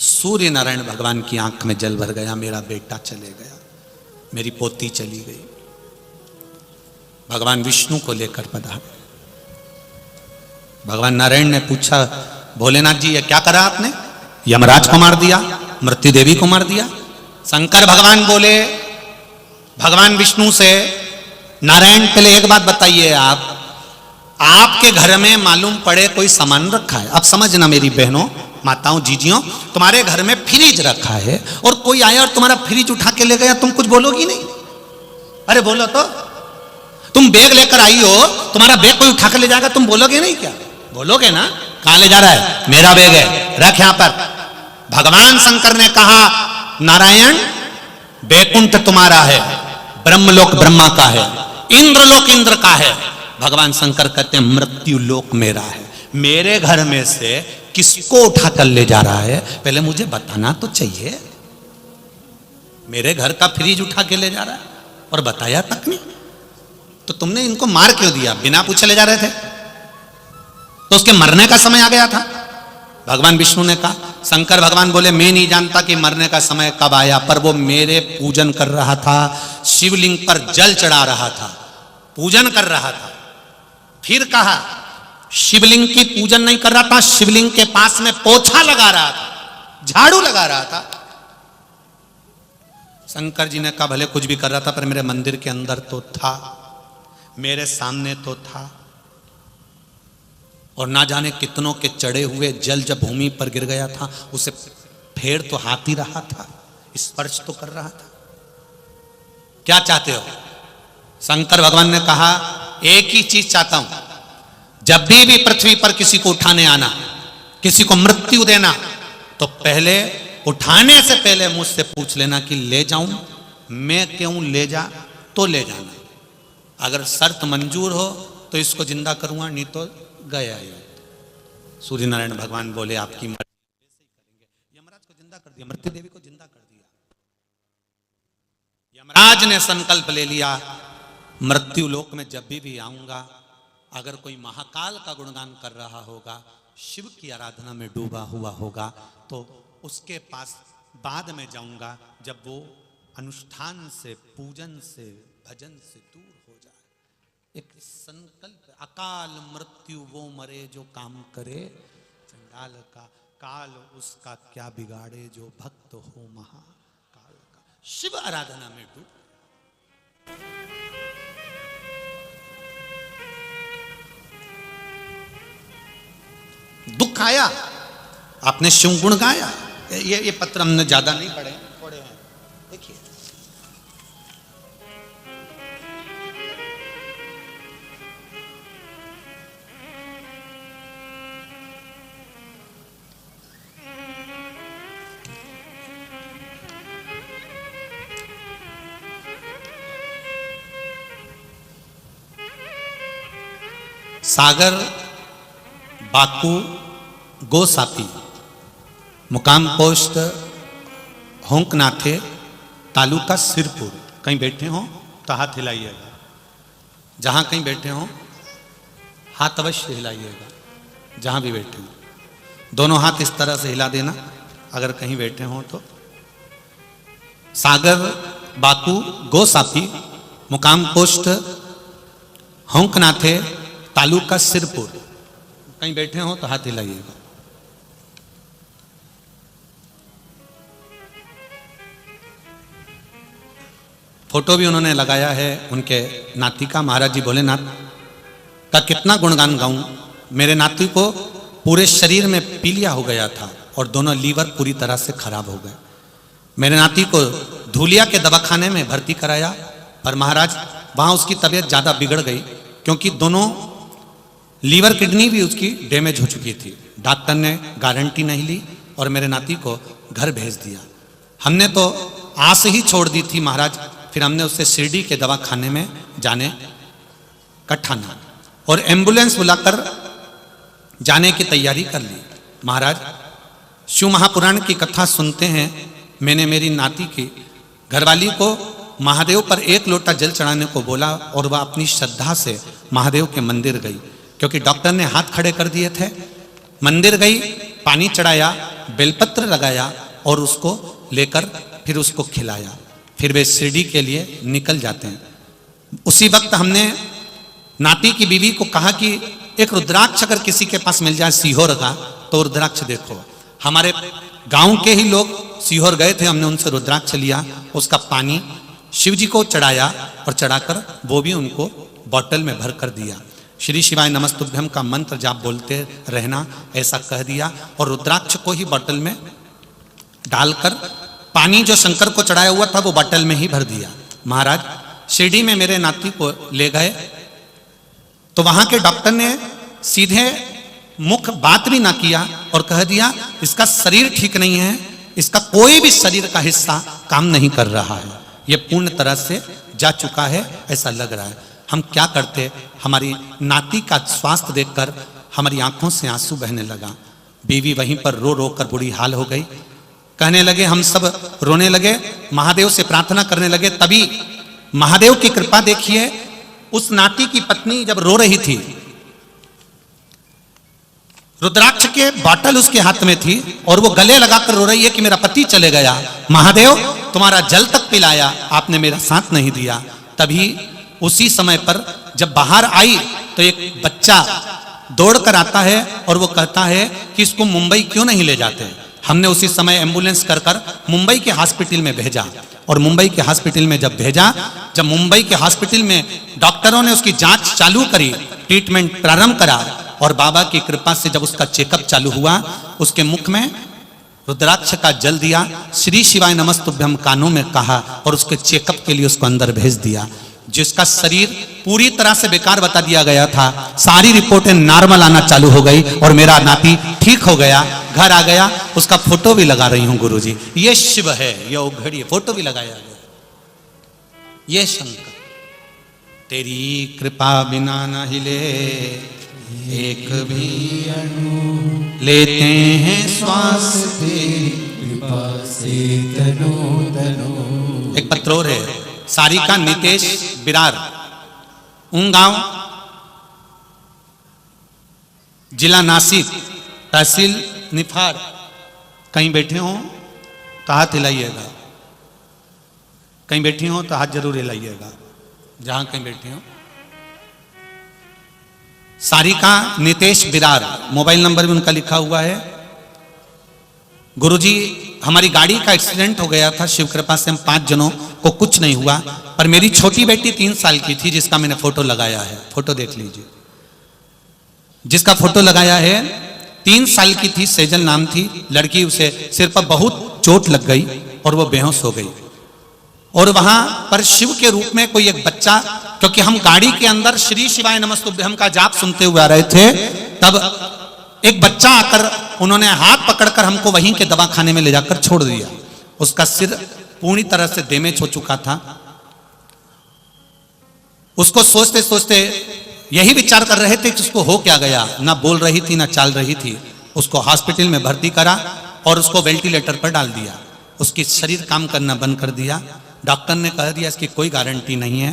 सूर्य नारायण भगवान की आंख में जल भर गया, मेरा बेटा चले गया, मेरी पोती चली गई। भगवान विष्णु को लेकर पधारे। भगवान नारायण ने पूछा भोलेनाथ जी ये क्या करा आपने? यमराज को मार दिया, मृत्यु देवी को मार दिया। शंकर भगवान बोले भगवान विष्णु से, नारायण पहले एक बात बताइए, आपके घर में मालूम पड़े कोई सामान रखा है? अब समझना मेरी बहनों, माताओं, जीजियों, तुम्हारे घर में फ्रिज रखा है और कोई आया और तुम्हारा फ्रिज उठा के ले गया, तुम कुछ बोलोगी नहीं? अरे बोलो तो। तुम बैग लेकर आई हो, तुम्हारा बैग कोई उठा के ले जाएगा, तुम बोलोगे नहीं क्या? बोलोगे ना। कहां ले जा रहा है? मेरा बैग है, रख यहां पर। भगवान शंकर ने कहा नारायण बैकुंठ तुम्हारा है, ब्रह्मलोक ब्रह्मा का है, इंद्रलोक इंद्र का है। भगवान शंकर कहते हैं मृत्यु लोक मेरा है। मेरे घर में से किसको उठा कर ले जा रहा है पहले मुझे बताना तो चाहिए। मेरे घर का फ्रिज उठा के ले जा रहा है और बताया तक नहीं, तो तुमने इनको मार क्यों दिया? बिना पूछे ले जा रहे थे, तो उसके मरने का समय आ गया था। भगवान विष्णु ने कहा, शंकर भगवान बोले मैं नहीं जानता कि मरने का समय कब आया, पर वो मेरे पूजन कर रहा था, शिवलिंग पर जल चढ़ा रहा था, पूजन कर रहा था। फिर कहा शिवलिंग की पूजन नहीं कर रहा था, शिवलिंग के पास में पोछा लगा रहा था, झाड़ू लगा रहा था। शंकर जी ने कहा भले कुछ भी कर रहा था, पर मेरे मंदिर के अंदर तो था, मेरे सामने तो था। और ना जाने कितनों के चढ़े हुए जल जब भूमि पर गिर गया था, उसे फेर तो हाथ ही रहा था, स्पर्श तो कर रहा था। क्या चाहते हो? शंकर भगवान ने कहा एक ही चीज चाहता हूं, जब भी पृथ्वी पर किसी को उठाने आना, किसी को मृत्यु देना, तो पहले उठाने से पहले मुझसे पूछ लेना कि ले जाऊं मैं क्यों ले जा तो ले जाना, अगर शर्त मंजूर हो तो इसको जिंदा करूंगा, नहीं तो गया ही। सूर्य नारायण भगवान बोले आपकी मर्जी, ऐसे ही करेंगे। यमराज को जिंदा कर दिया, मृत्यु देवी को जिंदा कर दिया। यमराज ने संकल्प ले लिया, मृत्यु लोक में जब भी आऊंगा, अगर कोई महाकाल का गुणगान कर रहा होगा, शिव की आराधना में डूबा हुआ होगा, तो उसके पास बाद में जाऊंगा, जब वो अनुष्ठान से, पूजन से, भजन से दूर हो जाए। एक संकल्प, अकाल मृत्यु वो मरे जो काम करे चंडाल का, काल उसका क्या बिगाड़े जो भक्त हो महाकाल का। शिव आराधना में डूब। दुख आया, आपने शिव गुण गाया। ये पत्र हमने ज्यादा नहीं पढ़े, थोड़े हैं, देखिए। सागर बाकू गोसापी, मुकाम पोस्ट होंकनाथे, तालुका सिरपुर। कहीं बैठे हो तो हाथ हिलाइएगा, जहां कहीं बैठे हो हाथ अवश्य हिलाइएगा, जहां भी बैठे हो दोनों हाथ इस तरह से हिला देना, अगर कहीं बैठे हो तो। सागर बाकू गोसापी, मुकाम पोस्ट होंकनाथे, तालुका सिरपुर। कहीं बैठे हो तो हाथ हिलाइएगा। फोटो भी उन्होंने लगाया है उनके नाती का। महाराज जी भोलेनाथ का कितना गुणगान गाऊं। मेरे नाती को पूरे शरीर में पीलिया हो गया था और दोनों लीवर पूरी तरह से खराब हो गए। मेरे नाती को धूलिया के दवाखाने में भर्ती कराया, पर महाराज वहां उसकी तबीयत ज्यादा बिगड़ गई, क्योंकि दोनों लीवर किडनी भी उसकी डैमेज हो चुकी थी। डॉक्टर ने गारंटी नहीं ली और मेरे नाती को घर भेज दिया। हमने तो आस ही छोड़ दी थी महाराज। फिर हमने उससे शिरडी के दवाखाने में जाने का ठाना और एम्बुलेंस बुलाकर जाने की तैयारी कर ली। महाराज शिव महापुराण की कथा सुनते हैं। मैंने मेरी नाती की घरवाली को महादेव पर 1 लोटा जल चढ़ाने को बोला और वह अपनी श्रद्धा से महादेव के मंदिर गई, क्योंकि डॉक्टर ने हाथ खड़े कर दिए थे। मंदिर गई, पानी चढ़ाया, बेलपत्र लगाया और उसको लेकर फिर उसको खिलाया। फिर वे शिरडी के लिए निकल जाते हैं। उसी वक्त हमने नाती की बीवी को कहा कि एक रुद्राक्ष अगर किसी के पास मिल जाए सीहोर का, तो रुद्राक्ष देखो। हमारे गांव के ही लोग सीहोर गए थे, हमने उनसे रुद्राक्ष लिया, उसका पानी शिव जी को चढ़ाया और चढ़ाकर वो भी उनको बॉटल में भर कर दिया। श्री शिवाय नमस्तुभ्यम का मंत्र जाप बोलते रहना, ऐसा कह दिया और रुद्राक्ष को ही बॉटल में डालकर पानी जो शंकर को चढ़ाया हुआ था वो बॉटल में ही भर दिया। महाराज शिरडी में मेरे नाती को ले गए तो वहां के डॉक्टर ने सीधे मुख बात भी ना किया और कह दिया इसका शरीर ठीक नहीं है, इसका कोई भी शरीर का हिस्सा काम नहीं कर रहा है, ये पूर्ण तरह से जा चुका है, ऐसा लग रहा है। हम क्या करते, हमारी नाती का स्वास्थ्य देखकर हमारी आंखों से आंसू बहने लगा। बीवी वहीं पर रो रो कर बुरी हाल हो गई। कहने लगे, हम सब रोने लगे, महादेव से प्रार्थना करने लगे। तभी महादेव की कृपा देखिए, उस नाती की पत्नी जब रो रही थी, रुद्राक्ष के बॉटल उसके हाथ में थी और वो गले लगाकर रो रही है कि मेरा पति चले गया, महादेव तुम्हारा जल तक पिलाया, आपने मेरा साथ नहीं दिया। तभी उसी समय पर जब बाहर आई तो एक बच्चा दौड़कर आता है और वो कहता है कि इसको मुंबई क्यों नहीं ले जाते। हमने उसी समय एम्बुलेंस कर मुंबई के हॉस्पिटल में भेजा और मुंबई के हॉस्पिटल में जब भेजा, जब मुंबई के हॉस्पिटल में डॉक्टरों ने उसकी जांच चालू करी, ट्रीटमेंट प्रारंभ करा और बाबा की कृपा से जब उसका चेकअप चालू हुआ, उसके मुख में रुद्राक्ष का जल दिया, श्री शिवाय नमस्तुभ्यम कानों में कहा और उसके चेकअप के लिए उसको अंदर भेज दिया। जिसका शरीर पूरी तरह से बेकार बता दिया गया था, सारी रिपोर्टें नॉर्मल आना चालू हो गई और मेरा नाती ठीक हो गया, घर आ गया। उसका फोटो भी लगा रही हूं गुरुजी, ये शिव है, ये घड़ी फोटो भी लगाया गया। ये शंकर। तेरी कृपा बिना न हिले एक भी अणु, लेते हैं श्वास तेरी कृपा से तनो तनो। एक पत्र और है, सारिका नितेश बिरार, गांव जिला नासिक, तहसील निफार। कहीं बैठे हो तो हाथ हिलाइएगा, कहीं बैठी हो तो हाथ जरूर हिलाइएगा, जहां कहीं बैठे हो। सारिका नितेश बिरार, मोबाइल नंबर भी उनका लिखा हुआ है। गुरुजी, हमारी गाड़ी का एक्सीडेंट हो गया था, शिव कृपा से हम 5 जनों को कुछ नहीं हुआ, पर मेरी छोटी बेटी 3 साल की थी, जिसका मैंने फोटो लगाया है, फोटो देख लीजिए। जिसका फोटो लगाया है 3 साल की थी, सेजल नाम थी लड़की, उसे सिर पर बहुत चोट लग गई और वो बेहोश हो गई। और वहां पर शिव के रूप में कोई एक बच्चा, क्योंकि हम गाड़ी के अंदर श्री शिवाय नमस्तुभ्यम का जाप सुनते हुए आ रहे थे, तब एक बच्चा आकर उन्होंने हाथ पकड़कर हमको वहीं के दवाखाने में ले जाकर छोड़ दिया। उसका सिर पूरी तरह से डैमेज हो चुका था। उसको सोचते सोचते यही विचार कर रहे थे कि उसको हो क्या गया, ना बोल रही थी ना चाल रही थी। उसको हॉस्पिटल में भर्ती करा और उसको वेंटिलेटर पर डाल दिया। उसकी शरीर काम करना बंद कर दिया। डॉक्टर ने कह दिया इसकी कोई गारंटी नहीं है,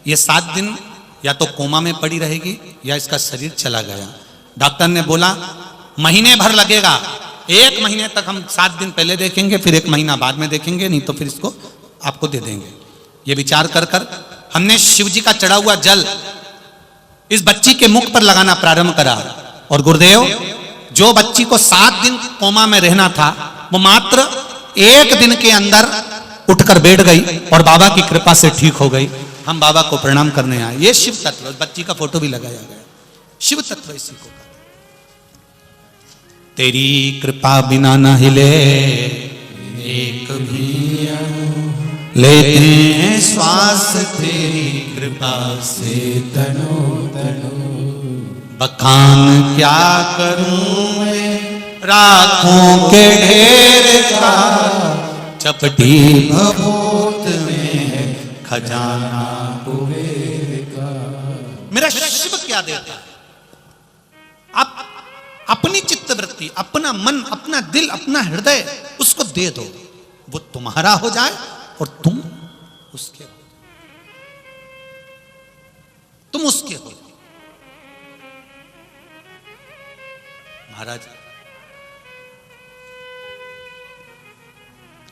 ये 7 दिन या तो कोमा में पड़ी रहेगी या इसका शरीर चला गया। डॉक्टर ने बोला महीने भर लगेगा, 1 महीने तक हम 7 दिन पहले देखेंगे, फिर 1 महीना बाद में देखेंगे, नहीं तो फिर इसको आपको दे देंगे। ये विचार कर कर हमने शिव जी का चढ़ा हुआ जल इस बच्ची के मुख पर लगाना प्रारंभ करा। और गुरुदेव, जो बच्ची को 7 दिन कोमा में रहना था, वो मात्र 1 दिन के अंदर उठकर बैठ गई और बाबा की कृपा से ठीक हो गई। हम बाबा को प्रणाम करने आए। ये शिव तत्व, बच्ची का फोटो भी लगाया गया। शिव तत्व इसी को कहते। तेरी कृपा बिना न हिले एक भी अणु, लेते हैं श्वास तेरी कृपा से तनो तनो। बखान क्या करूं मैं राखों के ढेर का, चपटी भभूत में है खजाना कुबेर का। मेरा शिव क्या देता है? आप अपनी चित्तवृत्ति, अपना मन, अपना दिल, अपना हृदय उसको दे दो, वो तुम्हारा हो जाए और तुम उसके हो। तुम उसके हो। महाराज,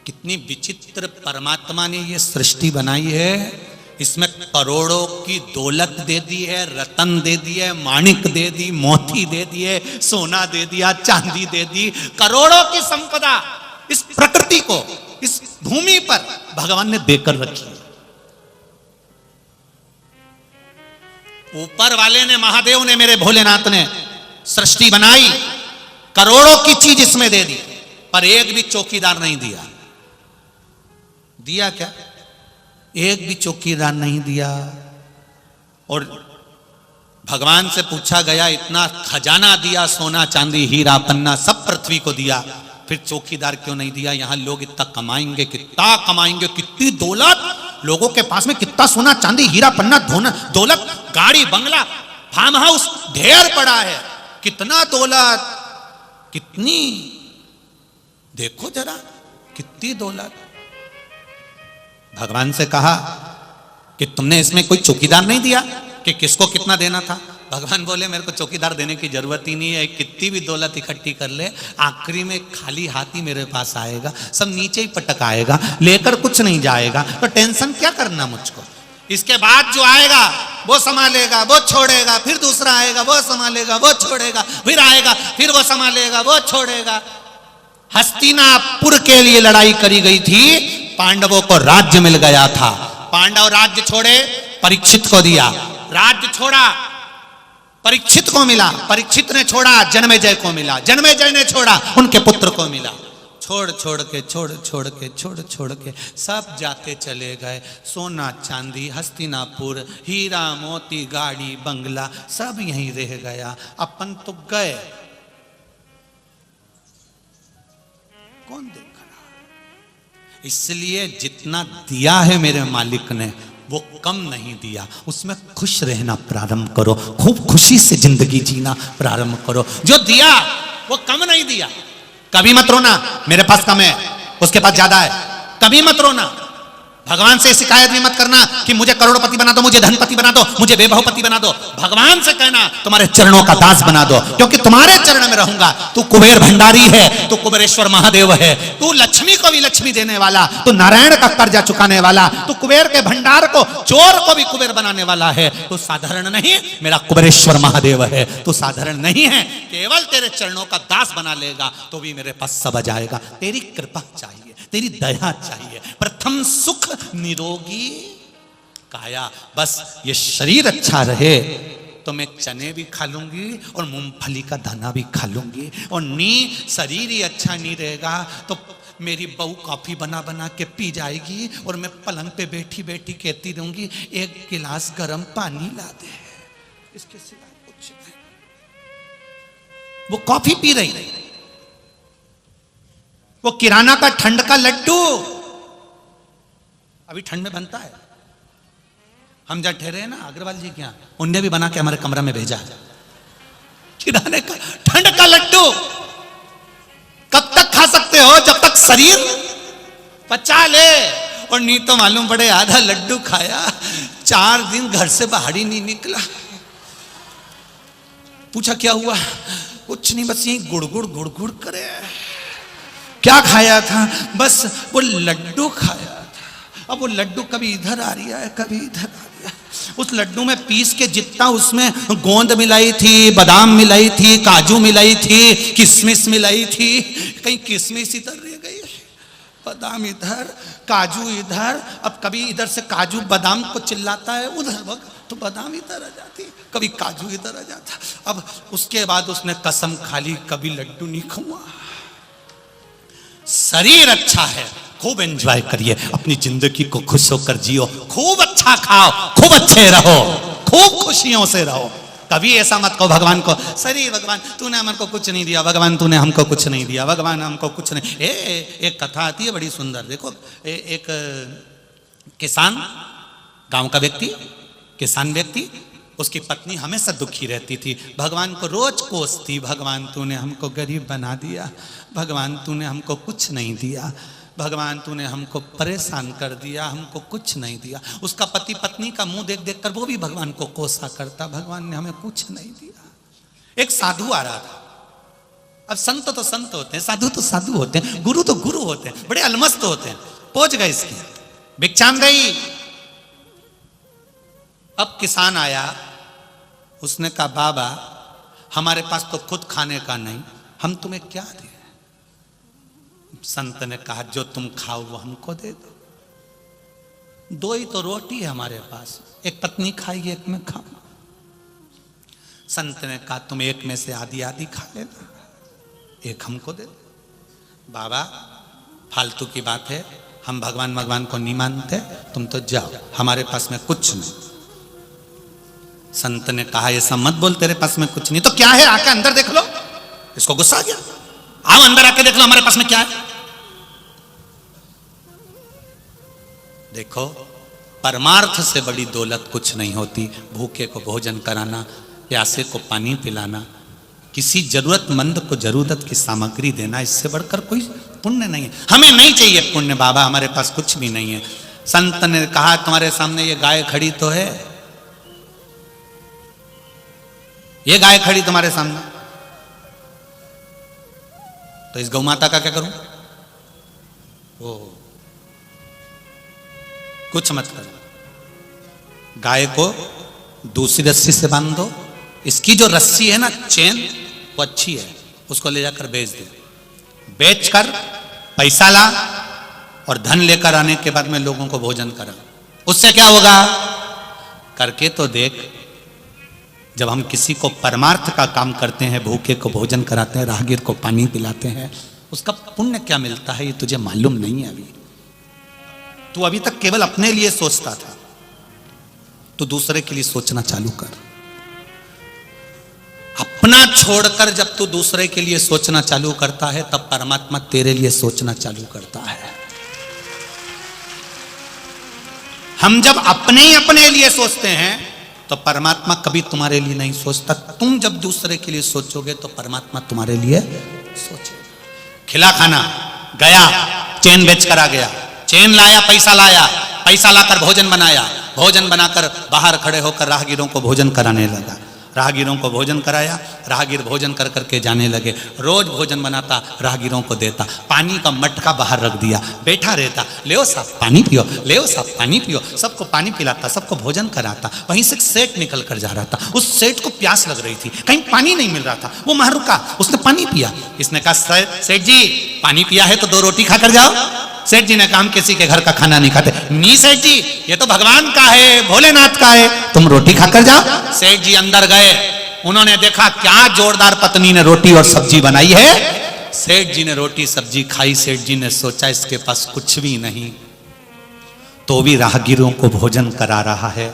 कितनी विचित्र परमात्मा ने ये सृष्टि बनाई है। इसमें करोड़ों की दौलत दे दी है, रतन दे दिए, माणिक दे दी, मोती दे दिए, सोना दे दिया, चांदी दे दी, करोड़ों की संपदा इस प्रकृति को, इस भूमि पर भगवान ने देकर रखी है। ऊपर वाले ने, महादेव ने, मेरे भोलेनाथ ने सृष्टि बनाई, करोड़ों की चीज इसमें दे दी, पर एक भी चौकीदार नहीं दिया। दिया क्या? एक भी चौकीदार नहीं दिया। और भगवान से पूछा गया, इतना खजाना दिया, सोना चांदी हीरा पन्ना सब पृथ्वी को दिया, फिर चौकीदार क्यों नहीं दिया? यहां लोग इतना कमाएंगे, कितना कमाएंगे, कितनी दौलत लोगों के पास में, कितना सोना चांदी हीरा पन्ना दौलत, गाड़ी बंगला फार्म हाउस ढेर पड़ा है, कितना दौलत, कितनी, देखो जरा कितनी दौलत। भगवान से कहा कि तुमने इसमें कोई चौकीदार नहीं दिया कि किसको कितना देना था? भगवान बोले मेरे को चौकीदार देने की जरूरत ही नहीं है, कितनी भी दौलत इकट्ठी कर ले, आखिरी में खाली हाथ ही मेरे पास आएगा, सब नीचे ही पटक आएगा, लेकर कुछ नहीं जाएगा, तो टेंशन क्या करना मुझको। इसके बाद जो आएगा वो संभालेगा, वो छोड़ेगा, फिर दूसरा आएगा, वो संभालेगा, वो छोड़ेगा, फिर आएगा, फिर वो संभालेगा, वो छोड़ेगा। हस्तिनापुर के लिए लड़ाई करी गई थी, पांडवों को राज्य मिल गया था, पांडव राज्य छोड़े, परीक्षित को दिया, राज्य छोड़ा, परीक्षित को मिला, परीक्षित ने छोड़ा, जन्मेजय को मिला, जन्मेजय ने छोड़ा, उनके पुत्र को मिला। छोड़ छोड़ के सब जाते चले गए। सोना चांदी, हस्तिनापुर, हीरा मोती, गाड़ी बंगला सब यहीं रह गया, अपन तो गए, कौन देख रहा? इसलिए जितना दिया है मेरे मालिक ने वो कम नहीं दिया, उसमें खुश रहना प्रारंभ करो, खूब खुशी से जिंदगी जीना प्रारंभ करो। जो दिया वो कम नहीं दिया। कभी मत रोना मेरे पास कम है, उसके पास ज्यादा है, कभी मत रोना। भगवान से शिकायत भी मत करना कि मुझे करोड़पति बना दो, मुझे धनपति बना दो, मुझे बेबहुपति बना दो। भगवान से कहना तुम्हारे चरणों का दास बना दो, क्योंकि तुम्हारे चरण में रहूंगा। तू कुबेर भंडारी है, तू कुबेरेश्वर महादेव है, तू लक्ष्मी को भी लक्ष्मी देने वाला, तू नारायण का कर्जा चुकाने वाला, तू कुबेर के भंडार को, चोर को भी कुबेर बनाने वाला है। तू साधारण नहीं, मेरा कुबेरेश्वर महादेव है। तू साधारण नहीं है, केवल तेरे चरणों का दास बना लेगा तो भी मेरे पास सब आ जाएगा। तेरी कृपा चाहिए, तेरी दया चाहिए। प्रथम सुख निरोगी काया, बस ये शरीर अच्छा रहे तो मैं चने भी खा लूंगी और मूंगफली का दाना भी खा लूंगी। और नी शरीर ही अच्छा नहीं रहेगा तो मेरी बहू कॉफी बना बना के पी जाएगी और मैं पलंग पे बैठी बैठी कहती रहूंगी एक गिलास गर्म पानी ला दे। इसके सिवा कुछ नहीं। वो कॉफी पी रही, वो किराना का ठंड का लड्डू अभी ठंड में बनता है। हम जब ठहरे हैं ना अग्रवाल जी के यहाँ, उनने भी बना के हमारे कमरा में भेजा है किराने का ठंड का लड्डू। कब तक खा सकते हो? जब तक शरीर पचा ले। और नहीं तो मालूम पड़े आधा लड्डू खाया, 4 दिन घर से बाहर ही नहीं निकला। पूछा क्या हुआ? कुछ नहीं, बस यही गुड़गुड़ गुड़गुड़ करे। क्या खाया था? बस वो लड्डू खाया था। अब वो लड्डू कभी इधर आ रही है, कभी इधर आ रही है। उस लड्डू में पीस के जितना उसमें गोंद मिलाई थी, बादाम मिलाई थी, काजू मिलाई थी, किशमिश मिलाई थी, कहीं किशमिश इधर रह गई, बादाम इधर, काजू इधर। अब कभी इधर से काजू बादाम को चिल्लाता है, उधर तो बादाम इधर आ जाती, कभी काजू इधर आ जाता। अब उसके बाद उसने कसम खा ली कभी लड्डू नहीं खाऊंगा। शरीर अच्छा है, खूब एंजॉय करिए, अपनी जिंदगी को खुश होकर जियो, खूब अच्छा खाओ, खूब अच्छे रहो, खूब खुशियों से रहो। कभी ऐसा मत कहो भगवान को शरीर भगवान तूने हमको को कुछ नहीं दिया, भगवान तूने हमको कुछ नहीं दिया, भगवान हमको कुछ नहीं। एक कथा आती है बड़ी सुंदर। देखो एक किसान, गांव का व्यक्ति, किसान व्यक्ति, उसकी पत्नी हमेशा दुखी रहती थी, भगवान को रोज कोसती, भगवान तूने हमको गरीब बना दिया, भगवान तूने हमको कुछ नहीं दिया, भगवान तूने हमको परेशान कर दिया, हमको कुछ नहीं दिया। उसका पति पत्नी का मुंह देख देख कर वो भी भगवान को कोसा करता, भगवान ने हमें कुछ नहीं दिया। एक साधु आ रहा था। अब संत तो संत होते हैं, साधु तो साधु होते हैं, गुरु तो गुरु होते हैं, बड़े अलमस्त होते हैं। पहुंच गए इसकी भिक्षाम गई। अब किसान आया, उसने कहा बाबा हमारे पास तो खुद खाने का नहीं, हम तुम्हें क्या दें? संत ने कहा जो तुम खाओ वो हमको दे दो, 2 ही तो रोटी है हमारे पास, एक पत्नी खाएगी एक में खाऊं। संत ने कहा तुम एक में से आधी आधी खा लेना, एक हमको दे दो। बाबा फालतू की बात है, हम भगवान को नहीं मानते, तुम तो जाओ, हमारे पास में कुछ नहीं। संत ने कहा ऐसा मत बोल, तेरे पास में कुछ नहीं तो क्या है? आके अंदर देख लो। इसको गुस्सा आ गया, आओ अंदर आके देख लो हमारे पास में क्या है। देखो परमार्थ से बड़ी दौलत कुछ नहीं होती। भूखे को भोजन कराना, प्यासे को पानी पिलाना, किसी जरूरतमंद को जरूरत की सामग्री देना, इससे बढ़कर कोई पुण्य नहीं है। हमें नहीं चाहिए पुण्य बाबा, हमारे पास कुछ भी नहीं है। संत ने कहा तुम्हारे सामने ये गाय खड़ी तो है, ये गाय खड़ी तुम्हारे सामने, तो इस गौ माता का क्या करूं? ओ कुछ मत करो, गाय को दूसरी रस्सी से बांध दो। इसकी जो रस्सी है ना, चेन, वो अच्छी है, उसको ले जाकर बेच दे। बेचकर पैसा ला और धन लेकर आने के बाद में लोगों को भोजन करा। उससे क्या होगा? करके तो देख। जब हम किसी को परमार्थ का काम करते हैं, भूखे को भोजन कराते हैं, राहगीर को पानी पिलाते हैं, उसका पुण्य क्या मिलता है ये तुझे मालूम नहीं है। अभी तू अभी तक केवल अपने लिए सोचता था, तू दूसरे के लिए सोचना चालू कर। अपना छोड़कर जब तू दूसरे के लिए सोचना चालू करता है, तब परमात्मा तेरे लिए सोचना चालू करता है। हम जब अपने ही अपने लिए सोचते हैं तो परमात्मा कभी तुम्हारे लिए नहीं सोचता। तुम जब दूसरे के लिए सोचोगे तो परमात्मा तुम्हारे लिए सोचेगा। खिला खाना गया, चैन बेच कर आ गया, चैन लाया, पैसा लाकर भोजन बनाया, भोजन बनाकर बाहर खड़े होकर राहगीरों को भोजन कराने लगा। राहगीरों को भोजन कराया, राहगीर भोजन कर करके जाने लगे। रोज भोजन बनाता, राहगीरों को देता। पानी का मटका बाहर रख दिया, बैठा रहता, ले साहब पानी पियो, ले साहब पानी पियो। सबको पानी पिलाता, सबको भोजन कराता। वहीं से सेठ निकल कर जा रहा था। उस सेठ को प्यास लग रही थी, कहीं पानी नहीं मिल रहा था। वो वहां रुका, उसने पानी पिया। इसने कहा सेठ जी पानी पिया है तो 2 रोटी खाकर जाओ। सेठ जी ने कहा हम किसी के घर का खाना नहीं खाते। नहीं सेठ जी, ये तो भगवान का है, भोलेनाथ का है, तुम रोटी खाकर जाओ। सेठ जी अंदर गए, उन्होंने देखा क्या जोरदार पत्नी ने रोटी और सब्जी बनाई है। सेठ जी ने रोटी सब्जी खाई। सेठ जी ने सोचा इसके पास कुछ भी नहीं, तो भी राहगीरों को भोजन करा रहा है।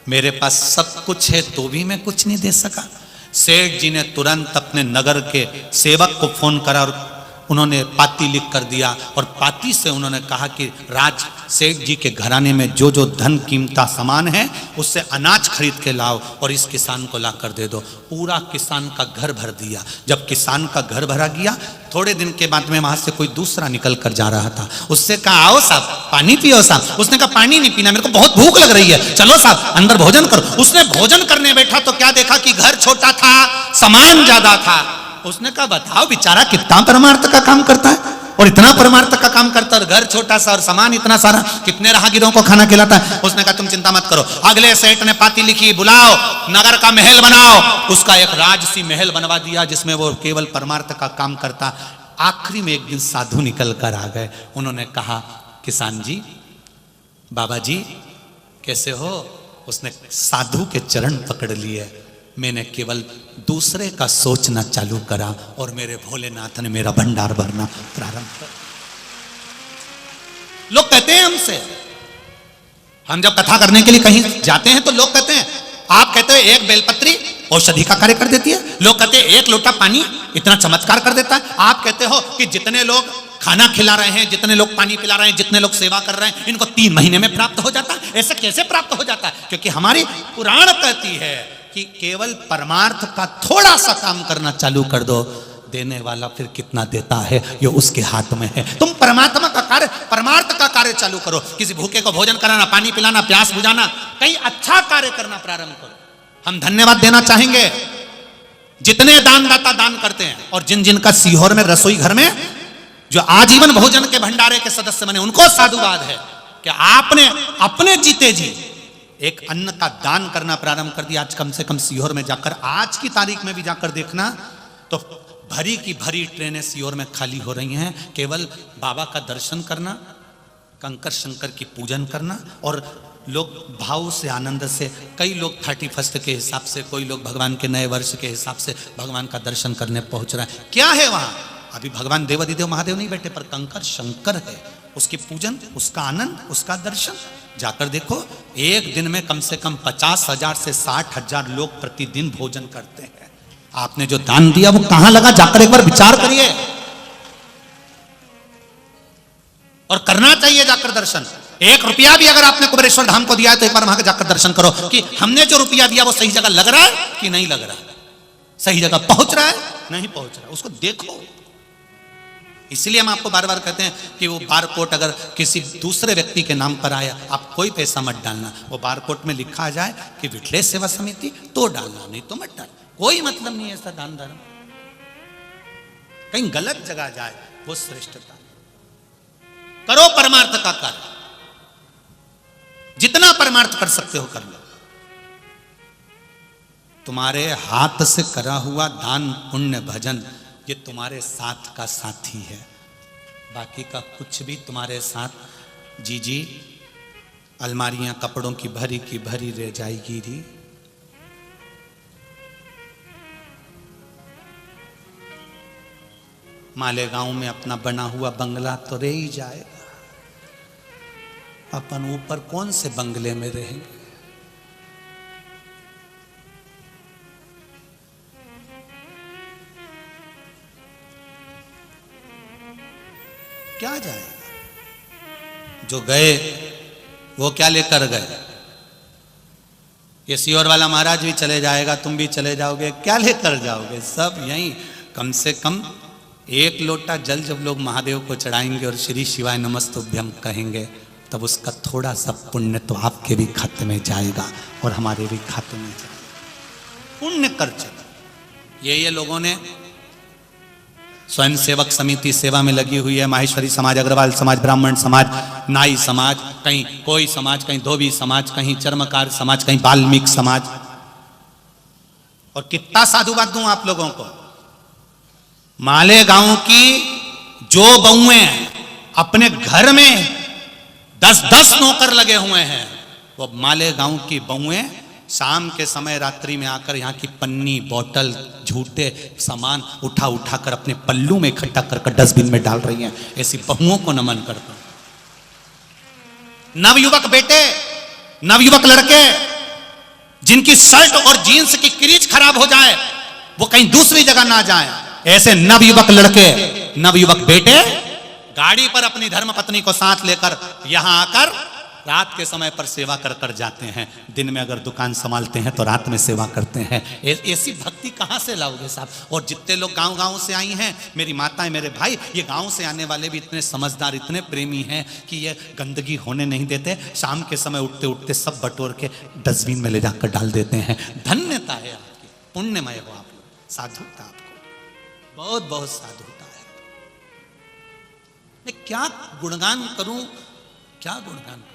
मेरे पास सब कुछ है तो भी मैं कुछ नहीं दे सका। सेठ जी ने तुरंत अपने नगर के सेवक को फोन करा और उन्होंने पाती लिख कर दिया। और पाती से उन्होंने कहा कि राज सेठ जी के घराने में जो जो धन कीमता सामान है उससे अनाज खरीद के लाओ और इस किसान को ला कर दे दो। पूरा किसान का घर भर दिया। जब किसान का घर भरा गया, थोड़े दिन के बाद में वहां से कोई दूसरा निकल कर जा रहा था। उससे कहा आओ साहब पानी पियो साहब। उसने कहा पानी नहीं पीना, मेरे को बहुत भूख लग रही है, चलो साहब अंदर भोजन करो। उसने भोजन करने बैठा तो क्या देखा कि घर छोटा था, सामान ज्यादा था। उसने कहा बताओ बेचारा कितना परमार्थ का काम करता है और इतना परमार्थ का काम करता है, घर छोटा सा और सामान इतना सारा, कितने राहगीरों को खाना खिलाता है। उसने कहा तुम चिंता मत करो। अगले सेठ ने पाती लिखी, बुलाओ नगर का महल बनाओ। उसका एक राजसी महल बनवा दिया जिसमें वो केवल परमार्थ का काम करता। आखिरी में एक दिन साधु निकल कर आ गए। उन्होंने कहा किसान जी, बाबा जी कैसे हो। उसने साधु के चरण पकड़ लिए। मैंने केवल दूसरे का सोचना चालू करा और मेरे भोलेनाथ ने मेरा भंडार भरना प्रारंभ कर। लोग कहते हैं हमसे, हम जब कथा करने के लिए कहीं जाते हैं तो लोग कहते हैं, आप कहते हो एक बेलपत्री औषधि का कार्य कर देती है। लोग कहते हैं एक लोटा पानी इतना चमत्कार कर देता है। आप कहते हो कि जितने लोग खाना खिला रहे हैं, जितने लोग पानी पिला रहे हैं, जितने लोग सेवा कर रहे हैं, इनको 3 महीने में प्राप्त हो जाता है। ऐसे कैसे प्राप्त हो जाता है? क्योंकि हमारी पुराण कहती है कि केवल परमार्थ का थोड़ा सा काम करना चालू कर दो, देने वाला फिर कितना देता है ये उसके हाथ में है। तुम परमात्मा का कार्य, परमार्थ का कार्य चालू करो। किसी भूखे को भोजन कराना, पानी पिलाना, प्यास बुझाना, कहीं अच्छा कार्य करना प्रारंभ करो। हम धन्यवाद देना चाहेंगे जितने दानदाता दान करते हैं, और जिन जिन का सीहोर में रसोई घर में जो आजीवन भोजन के भंडारे के सदस्य बने, उनको साधुवाद है कि आपने अपने जीते जी एक अन्न का दान करना प्रारंभ कर दिया। आज कम से कम सीहोर में जाकर, आज की तारीख में भी जाकर देखना तो भरी की भरी ट्रेनें सीहोर में खाली हो रही हैं। केवल बाबा का दर्शन करना, कंकर शंकर की पूजन करना, और लोग भाव से आनंद से, कई लोग 31 के हिसाब से, कोई लोग भगवान के नए वर्ष के हिसाब से भगवान का दर्शन करने पहुंच रहा है। क्या है वहां? अभी भगवान देवादिदेव महादेव नहीं बैठे, पर कंकर शंकर है। उसकी पूजन, उसका आनंद, उसका दर्शन जाकर देखो। एक दिन में कम से कम 50,000 से 60,000 लोग प्रतिदिन भोजन करते हैं। आपने जो दान दिया वो कहां लगा? जाकर एक बार विचार करिए। और करना चाहिए जाकर दर्शन। 1 रुपया भी अगर आपने कुबेरेश्वर धाम को दिया है तो एक बार वहां जाकर दर्शन करो कि हमने जो रुपया दिया वो सही जगह लग रहा है कि नहीं लग रहा है, सही जगह पहुंच रहा है नहीं पहुंच रहा है, उसको देखो। इसलिए हम आपको बार बार कहते हैं कि वो बारकोड अगर किसी दूसरे व्यक्ति के नाम पर आया, आप कोई पैसा मत डालना। वो बारकोड में लिखा आ जाए कि विठलेश सेवा समिति तो डालना, नहीं तो मत डालना। कोई मतलब नहीं है ऐसा दान धर्म। कहीं गलत जगह जाए वो श्रेष्ठता। करो परमार्थ का कार्य, जितना परमार्थ कर सकते हो कर लो। तुम्हारे हाथ से करा हुआ दान, पुण्य, भजन, ये तुम्हारे साथ का साथी है। बाकी का कुछ भी तुम्हारे साथ जी अलमारियां कपड़ों की भरी रह जाएगी री। मालेगांव में अपना बना हुआ बंगला तो रह ही जाएगा, अपन ऊपर कौन से बंगले में रहेंगे? क्या जाएगा? जो गए वो क्या लेकर गए? ये सीहोर वाला महाराज भी चले जाएगा, तुम भी चले जाओगे, क्या लेकर जाओगे? सब यहीं। कम से कम एक लोटा जल जब लोग महादेव को चढ़ाएंगे और श्री शिवाय नमस्तुभ्यम कहेंगे, तब उसका थोड़ा सा पुण्य तो आपके भी खाते में जाएगा और हमारे भी खाते में जाएगा। पुण्य कर चलो। ये लोगों ने स्वयं सेवक समिति सेवा में लगी हुई है। माहेश्वरी समाज, अग्रवाल समाज, ब्राह्मण समाज, नाई समाज, कहीं कोई समाज, कहीं धोबी समाज, कहीं चर्मकार समाज, कहीं वाल्मीकि समाज। और कितना साधुवाद दूं आप लोगों को। मालेगांव की जो बहुएं अपने घर में 10-10 नौकर लगे हुए हैं, वो मालेगांव की बहुएं शाम के समय रात्रि में आकर यहाँ की पन्नी, बोतल, झूठे सामान उठा उठा कर अपने पल्लू में इकट्ठा कर डस्टबिन में डाल रही हैं। ऐसी बहुओं को नमन करता हूं। नवयुवक बेटे, नवयुवक लड़के जिनकी शर्ट और जीन्स की क्रीज खराब हो जाए, वो कहीं दूसरी जगह ना जाए, ऐसे नवयुवक लड़के, नवयुवक बेटे गाड़ी पर अपनी धर्मपत्नी को साथ लेकर यहां आकर रात के समय पर सेवा कर कर जाते हैं। दिन में अगर दुकान संभालते हैं तो रात में सेवा करते हैं। ऐसी भक्ति कहां से लाओगे साहब? और जितने लोग गांव-गांव से आई हैं, मेरी माताएं, मेरे भाई, ये गांव से आने वाले भी इतने समझदार, इतने प्रेमी हैं कि ये गंदगी होने नहीं देते। शाम के समय उठते उठते सब बटोर के डस्टबिन में ले जाकर डाल देते हैं। धन्यता है आपकी, पुण्यमय हो आप लोग, साधुता आपको, बहुत बहुत साधुता है। मैं क्या गुणगान करूं, क्या गुणगान करूं?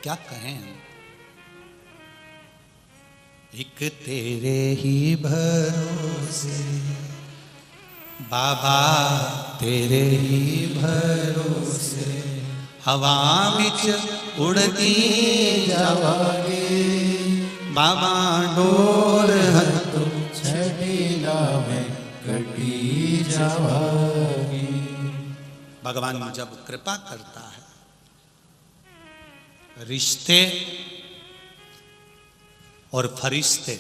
क्या कहें? एक तेरे ही भरोसे बाबा, तेरे ही भरोसे हवा बिच उड़ती जावागे बाबा, डोर हथों छड़ीला में कटी जावागे। भगवान जब कृपा करता है, रिश्ते और फरिश्ते,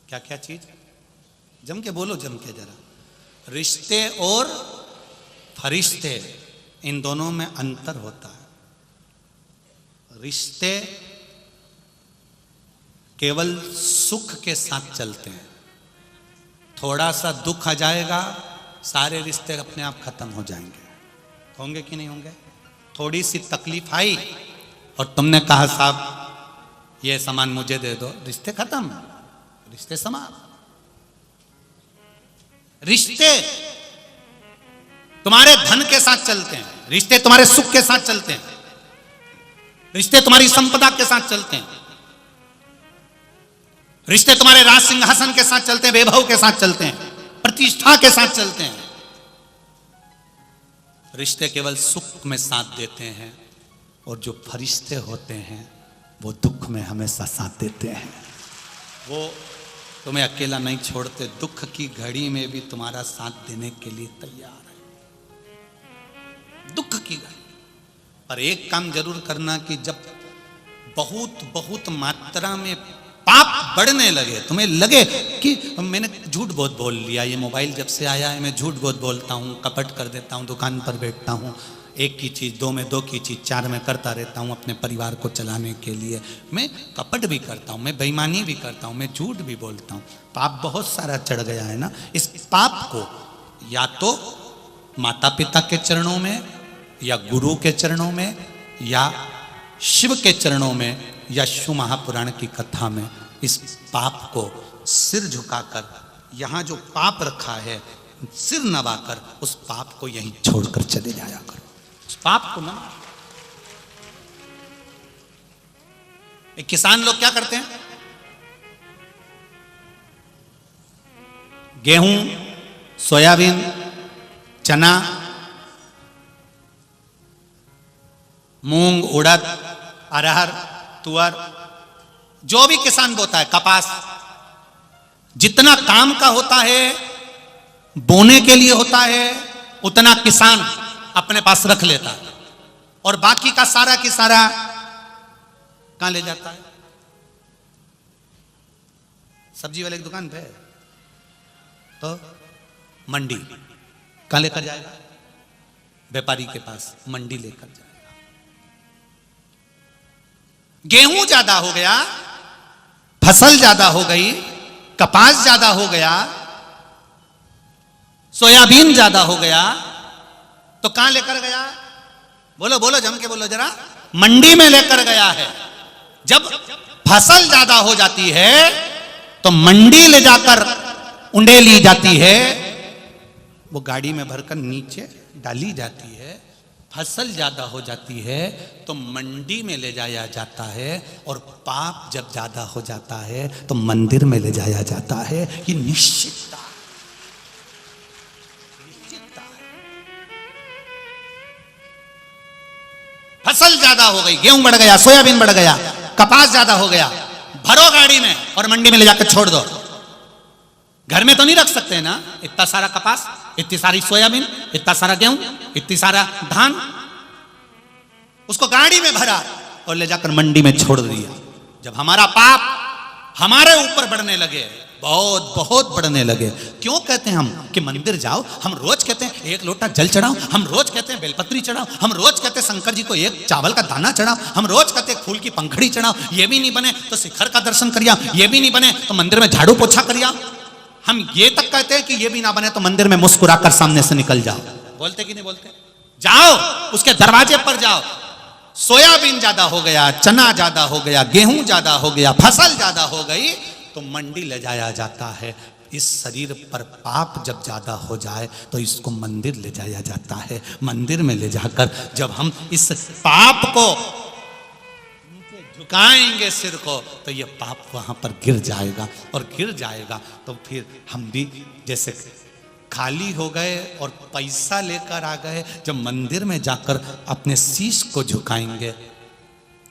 क्या क्या चीज? जम के बोलो, जम के जरा। रिश्ते और फरिश्ते, इन दोनों में अंतर होता है। रिश्ते केवल सुख के साथ चलते हैं। थोड़ा सा दुख आ जाएगा, सारे रिश्ते अपने आप खत्म हो जाएंगे। होंगे कि नहीं होंगे? थोड़ी सी तकलीफ आई और तुमने कहा साहब ये सामान मुझे दे दो, रिश्ते खत्म, रिश्ते समाप्त। रिश्ते तुम्हारे धन के साथ चलते हैं, रिश्ते तुम्हारे सुख के साथ चलते हैं, रिश्ते तुम्हारी संपदा के साथ चलते हैं, रिश्ते तुम्हारे राज सिंहासन के साथ चलते हैं, वैभव के साथ चलते हैं, प्रतिष्ठा के साथ चलते हैं। रिश्ते केवल सुख में साथ देते हैं, और जो फरिश्ते होते हैं वो दुख में हमेशा साथ देते हैं। वो तुम्हें अकेला नहीं छोड़ते, दुख की घड़ी में भी तुम्हारा साथ देने के लिए तैयार है। दुख की घड़ी पर एक काम जरूर करना कि जब बहुत बहुत मात्रा में पाप बढ़ने लगे, तुम्हें लगे कि मैंने झूठ बहुत बोल लिया, ये मोबाइल जब से आया है मैं झूठ बहुत बोलता हूँ, कपट कर देता हूँ, दुकान पर बैठता हूँ, एक की चीज़ दो में, दो की चीज़ चार में करता रहता हूँ अपने परिवार को चलाने के लिए, मैं कपट भी करता हूँ, मैं बेईमानी भी करता हूँ, मैं झूठ भी बोलता हूँ, पाप बहुत सारा चढ़ गया है ना। इस पाप को या तो माता पिता के चरणों में, या गुरु के चरणों में, या शिव के चरणों में, या शिव महापुराण की कथा में इस पाप को सिर झुकाकर, यहाँ जो पाप रखा है सिर नवाकर उस पाप को यहीं छोड़कर चले जाया करो। उस पाप को न, किसान लोग क्या करते हैं? गेहूं, सोयाबीन, चना, मूंग, उड़द, अरहर, तुअर, जो भी किसान बोता है, कपास, जितना काम का होता है बोने के लिए होता है उतना किसान अपने पास रख लेता है, और बाकी का सारा की सारा कहां ले जाता है? सब्जी वाले की दुकान पे। तो मंडी कहां लेकर जाएगा? व्यापारी के पास मंडी लेकर जाएगा। गेहूं ज्यादा हो गया, फसल ज्यादा हो गई, कपास ज्यादा हो गया, सोयाबीन ज्यादा हो गया, तो कहां लेकर गया? बोलो बोलो, जम के बोलो जरा। मंडी में लेकर गया है। जब फसल ज्यादा हो जाती है तो मंडी ले जाकर उंडे ली जाती है, वो गाड़ी में भरकर नीचे डाली जाती है। फसल ज्यादा हो जाती है तो मंडी में ले जाया जाता है, और पाप जब ज्यादा हो जाता है तो मंदिर में ले जाया जाता है। ये निश्चितता है। फसल ज्यादा हो गई, गेहूं बढ़ गया, सोयाबीन बढ़ गया, कपास ज्यादा हो गया, भरो गाड़ी में और मंडी में ले जाकर छोड़ दो। घर में तो नहीं रख सकते ना इतना सारा कपास, इतनी सारी सोयाबीन, इतना सारा गेहूं, इतनी सारा धान। उसको गाड़ी में भरा और ले जाकर मंडी में छोड़ दिया। जब हमारा पाप हमारे ऊपर बढ़ने लगे, बहुत बहुत बढ़ने लगे। क्यों कहते हैं हम कि मंदिर जाओ? हम रोज कहते हैं एक लोटा जल चढ़ाओ, हम रोज कहते हैं बेलपत्री चढ़ाओ, हम रोज कहते हैं शंकर जी को एक चावल का दाना चढ़ाओ, हम रोज कहते हैं फूल की पंखड़ी चढ़ाओ। ये भी नहीं बने तो शिखर का दर्शन करिया, ये भी नहीं बने तो मंदिर में झाड़ू पोछा करिया। हम ये तक कहते हैं कि ये भी ना बने तो मंदिर में मुस्कुराकर सामने से निकल जाओ। बोलते कि नहीं बोलते? जाओ, उसके दरवाजे पर जाओ। सोयाबीन ज्यादा हो गया, चना ज्यादा हो गया, गेहूं ज्यादा हो गया, फसल ज्यादा हो गई तो मंडी ले जाया जाता है। इस शरीर पर पाप जब ज्यादा हो जाए तो इसको मंदिर ले जाया जाता है। मंदिर में ले जाकर जब हम इस पाप को झुकाएंगे सिर को, तो ये पाप वहां पर गिर जाएगा, और गिर जाएगा तो फिर हम भी जैसे खाली हो गए और पैसा लेकर आ गए। जब मंदिर में जाकर अपने शीश को झुकाएंगे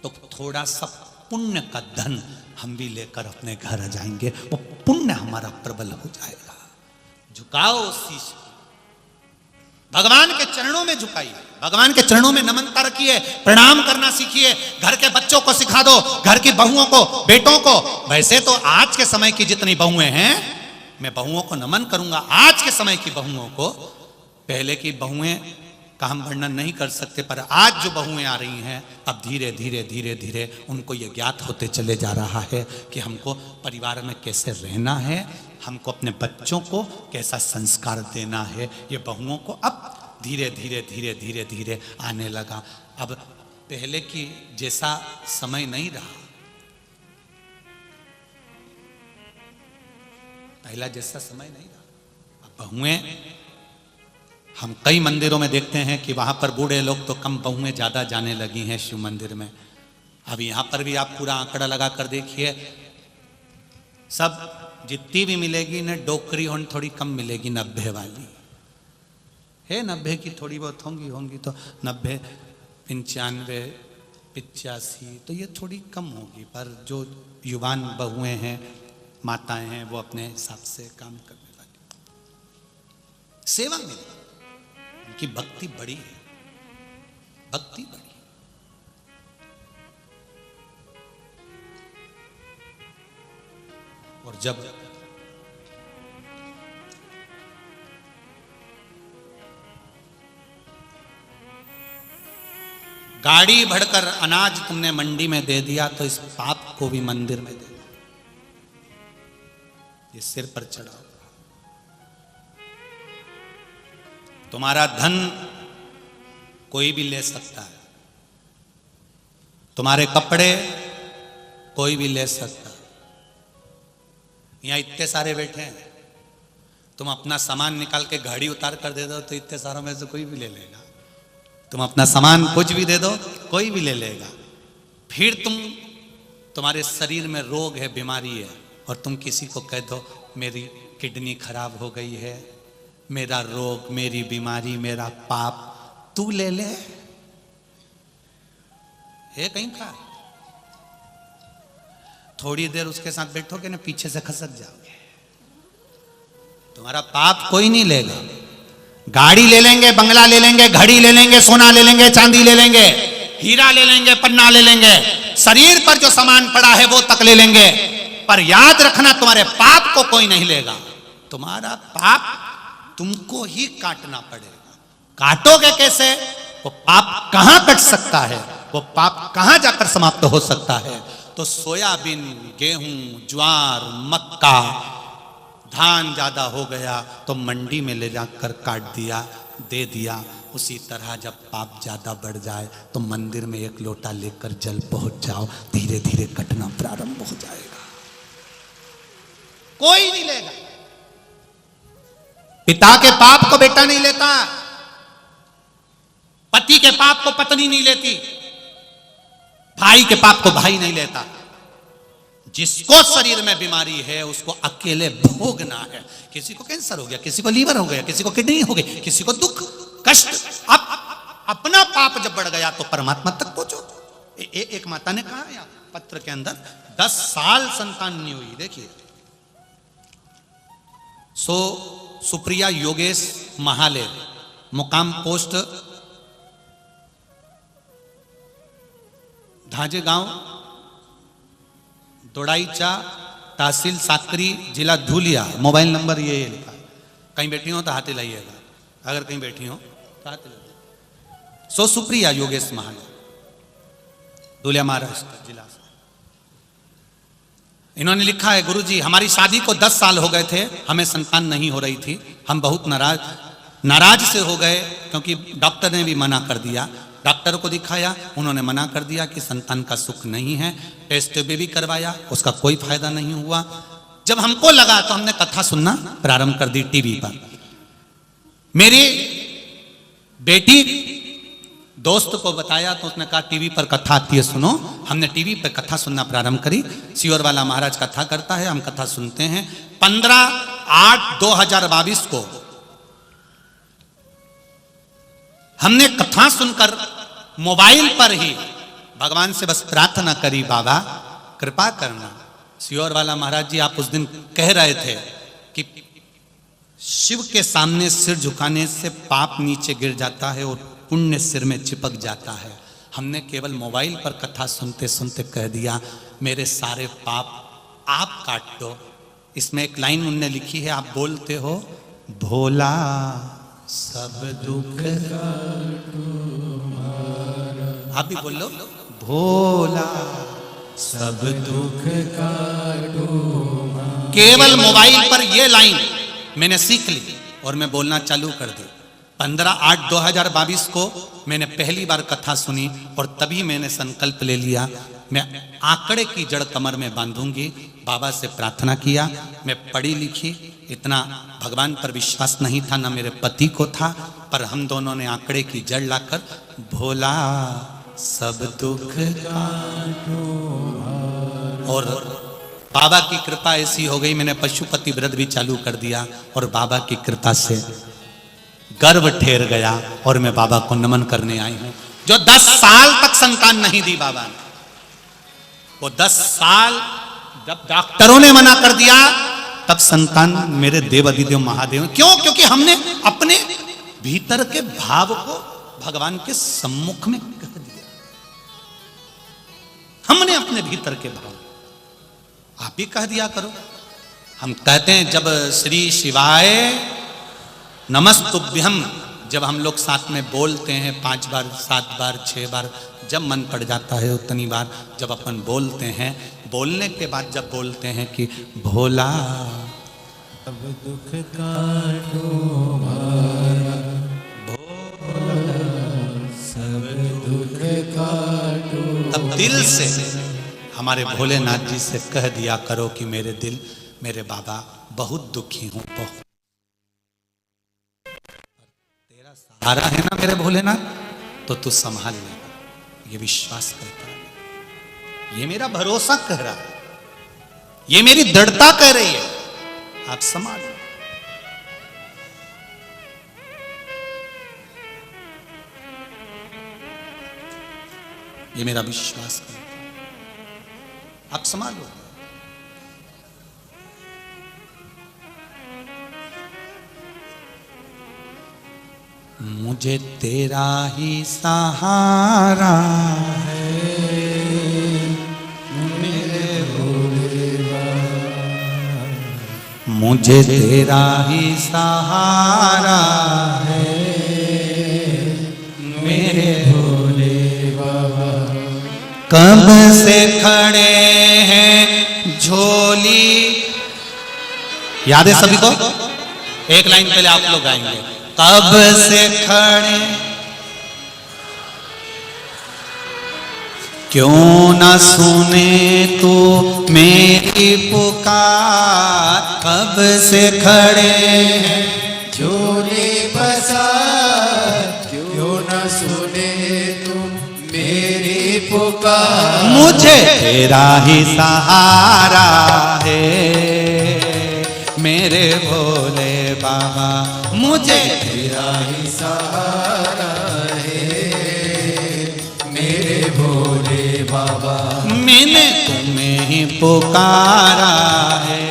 तो थोड़ा सा पुण्य का धन हम भी लेकर अपने घर आ जाएंगे। वो पुण्य हमारा प्रबल हो जाएगा। झुकाओ शीश, भगवान के चरणों में झुकाइए, भगवान के चरणों में नमनता रखिए, प्रणाम करना सीखिए। घर के बच्चों को सिखा दो, घर की बहुओं को, बेटों को। वैसे तो आज के समय की जितनी बहुएं हैं, मैं बहुओं को नमन करूंगा। आज के समय की बहुओं को, पहले की बहुएं का हम वर्णन नहीं कर सकते, पर आज जो बहुएं आ रही हैं, अब धीरे धीरे धीरे धीरे उनको ये ज्ञात होते चले जा रहा है कि हमको परिवार में कैसे रहना है, हमको अपने बच्चों को कैसा संस्कार देना है। ये बहुओं को अब धीरे धीरे धीरे धीरे धीरे आने लगा। अब पहले की जैसा समय नहीं रहा, पहला जैसा समय नहीं रहा। अब बहुएं, हम कई मंदिरों में देखते हैं कि वहां पर बूढ़े लोग तो कम, बहुएं ज्यादा जाने लगी हैं शिव मंदिर में। अब यहां पर भी आप पूरा आंकड़ा लगा कर देखिए, सब जितनी भी मिलेगी ना डोकरी होन थोड़ी कम मिलेगी, 90 वाली है। 90 की थोड़ी बहुत होंगी तो 90, 95, 85 तो ये थोड़ी कम होगी। पर जो युवान बहुएं हैं, माताएं हैं, वो अपने हिसाब से काम करने वाली सेवा में उनकी भक्ति बड़ी है, भक्ति बड़ी। और जब गाड़ी भरकर अनाज तुमने मंडी में दे दिया तो इस पाप को भी मंदिर में दे दो। ये सिर पर चढ़ाओ। तुम्हारा धन कोई भी ले सकता है, तुम्हारे कपड़े कोई भी ले सकता है। यहां इतने सारे बैठे हैं, तुम अपना सामान निकाल के गाड़ी उतार कर दे दो तो इतने सारों में से कोई भी ले लेगा। तुम अपना सामान कुछ भी दे दो, कोई भी ले लेगा। फिर तुम्हारे शरीर में रोग है, बीमारी है, और तुम किसी को कह दो मेरी किडनी खराब हो गई है, मेरा रोग, मेरी बीमारी, मेरा पाप तू ले ले, है कहीं का। थोड़ी देर उसके साथ बैठोगे ना, पीछे से खसक जाओगे। तुम्हारा पाप कोई नहीं लेगा। गाड़ी ले लेंगे, बंगला ले लेंगे, घड़ी ले लेंगे, सोना ले लेंगे, चांदी ले लेंगे, हीरा ले लेंगे, पन्ना ले लेंगे, शरीर पर जो सामान पड़ा है वो तक ले लेंगे, पर याद रखना तुम्हारे पाप को कोई नहीं लेगा। तुम्हारा पाप तुमको ही काटना पड़ेगा। काटोगे कैसे? वो पाप कहां कट सकता है, वो पाप कहां जाकर समाप्त हो सकता है? तो सोयाबीन, गेहूं, ज्वार, मक्का, धान ज्यादा हो गया तो मंडी में ले जाकर काट दिया, दे दिया। उसी तरह जब पाप ज्यादा बढ़ जाए तो मंदिर में एक लोटा लेकर जल पहुंच जाओ, धीरे धीरे कटना प्रारंभ हो जाएगा। कोई नहीं लेगा। पिता के पाप को बेटा नहीं लेता, पति के पाप को पत्नी नहीं लेती, भाई के पाप को भाई नहीं लेता। जिसको शरीर में बीमारी है उसको अकेले भोगना है। किसी को कैंसर हो गया, किसी को लीवर हो गया, किसी को किडनी हो गई, किसी को दुख कष्ट। अब अपना पाप जब बढ़ गया तो परमात्मा तक पहुंचो। एक माता ने कहा यहाँ पत्र के अंदर 10 साल संतान नहीं हुई। देखिए, सुप्रिया योगेश महाले, मुकाम पोस्ट धाजे गांव, दोड़ाईचा, तहसील साकरी, जिला धूलिया। मोबाइल नंबर ये लिखा। कहीं बैठी हो तो हाथ लाइएगा, अगर कहीं बैठी हो तो हाथ लाइए। सुप्रिया योगेश महाले, धूलिया महाराष्ट्र जिला से। इन्होंने लिखा है, गुरुजी हमारी शादी को 10 साल हो गए थे, हमें संतान नहीं हो रही थी। हम बहुत नाराज से हो गए क्योंकि डॉक्टर ने भी मना कर दिया। डॉक्टर को दिखाया, उन्होंने मना कर दिया कि संतान का सुख नहीं है। टेस्ट भी करवाया, उसका कोई फायदा नहीं हुआ। जब हमको लगा तो हमने कथा सुनना प्रारंभ कर दी टीवी पर। मेरी बेटी दोस्त को बताया तो उसने कहा टीवी पर कथा आती है, सुनो। हमने टीवी पर कथा सुनना प्रारंभ करी। सियोर वाला महाराज कथा करता है, हम कथा सुनते हैं। 15/8/2022 को हमने कथा सुनकर मोबाइल पर ही भगवान से बस प्रार्थना करी, बाबा कृपा करना। सियोर वाला महाराज जी, आप उस दिन कह रहे थे कि शिव के सामने सिर झुकाने से पाप नीचे गिर जाता है और पुण्य सिर में चिपक जाता है। हमने केवल मोबाइल पर कथा सुनते सुनते कह दिया, मेरे सारे पाप आप काट दो। इसमें एक लाइन उनने लिखी है, आप बोलते हो, भोला सब दुख आप भी बोल लो, भोला सब दुख काटो। केवल मोबाइल पर ये लाइन मैंने सीख ली और मैं बोलना चालू कर दी। 15/8/2022 को मैंने पहली बार कथा सुनी और तभी मैंने संकल्प ले लिया, मैं आंकड़े की जड़ कमर में बांधूंगी। बाबा से प्रार्थना किया। मैं पढ़ी लिखी, इतना भगवान पर विश्वास नहीं था, ना मेरे पति को था, पर हम दोनों ने आंकड़े की जड़ लाकर भोला सब दुख काटो। और बाबा की कृपा ऐसी हो गई, मैंने पशुपति व्रत भी चालू कर दिया और बाबा की कृपा से गर्व ठहर गया और मैं बाबा को नमन करने आई हूं। जो 10 साल तक संतान नहीं दी बाबा ने, वो 10 साल जब डॉक्टरों ने मना कर दिया तब संतान मेरे देव अधिदेव महादेव। क्यों? क्योंकि हमने अपने भीतर के भाव को भगवान के सम्मुख में कह दिया। हमने अपने भीतर के भाव, आप भी कह दिया करो। हम कहते हैं जब श्री शिवाय नमस्तुभ्यम, जब हम लोग साथ में बोलते हैं 5 बार 7 बार 6 बार, जब मन पड़ जाता है उतनी बार जब अपन बोलते हैं, बोलने के बाद जब बोलते हैं कि भोला सब दुख काटो भोला सब दुख काटो, तब दिल से हमारे भोलेनाथ जी से कह दिया करो कि मेरे दिल, मेरे बाबा बहुत दुखी हूं, बहुत तेरा सहारा है ना मेरे भोलेनाथ, तो तू संभाल ले। ये विश्वास करता है, ये मेरा भरोसा कह रहा है, ये मेरी दृढ़ता कह रही है, आप संभाल लो। ये मेरा विश्वास करता है, आप संभालो। मुझे तेरा ही सहारा है मेरे भोले बाबा, मुझे तेरा ही सहारा है मेरे भोले बाबा। कब से खड़े हैं झोली, याद है सभी को? एक लाइन पहले आप लोग गाएंगे। कब से खड़े, क्यों न सुने तू मेरी पुकार। कब से खड़े हैं झोली पसार, क्यों न सुने तू मेरी पुकार। मुझे तेरा ही सहारा है मेरे भोले बाबा। मुझे तेरा ही सहारा है मेरे भोले बाबा। मैंने तुम्हें ही पुकारा है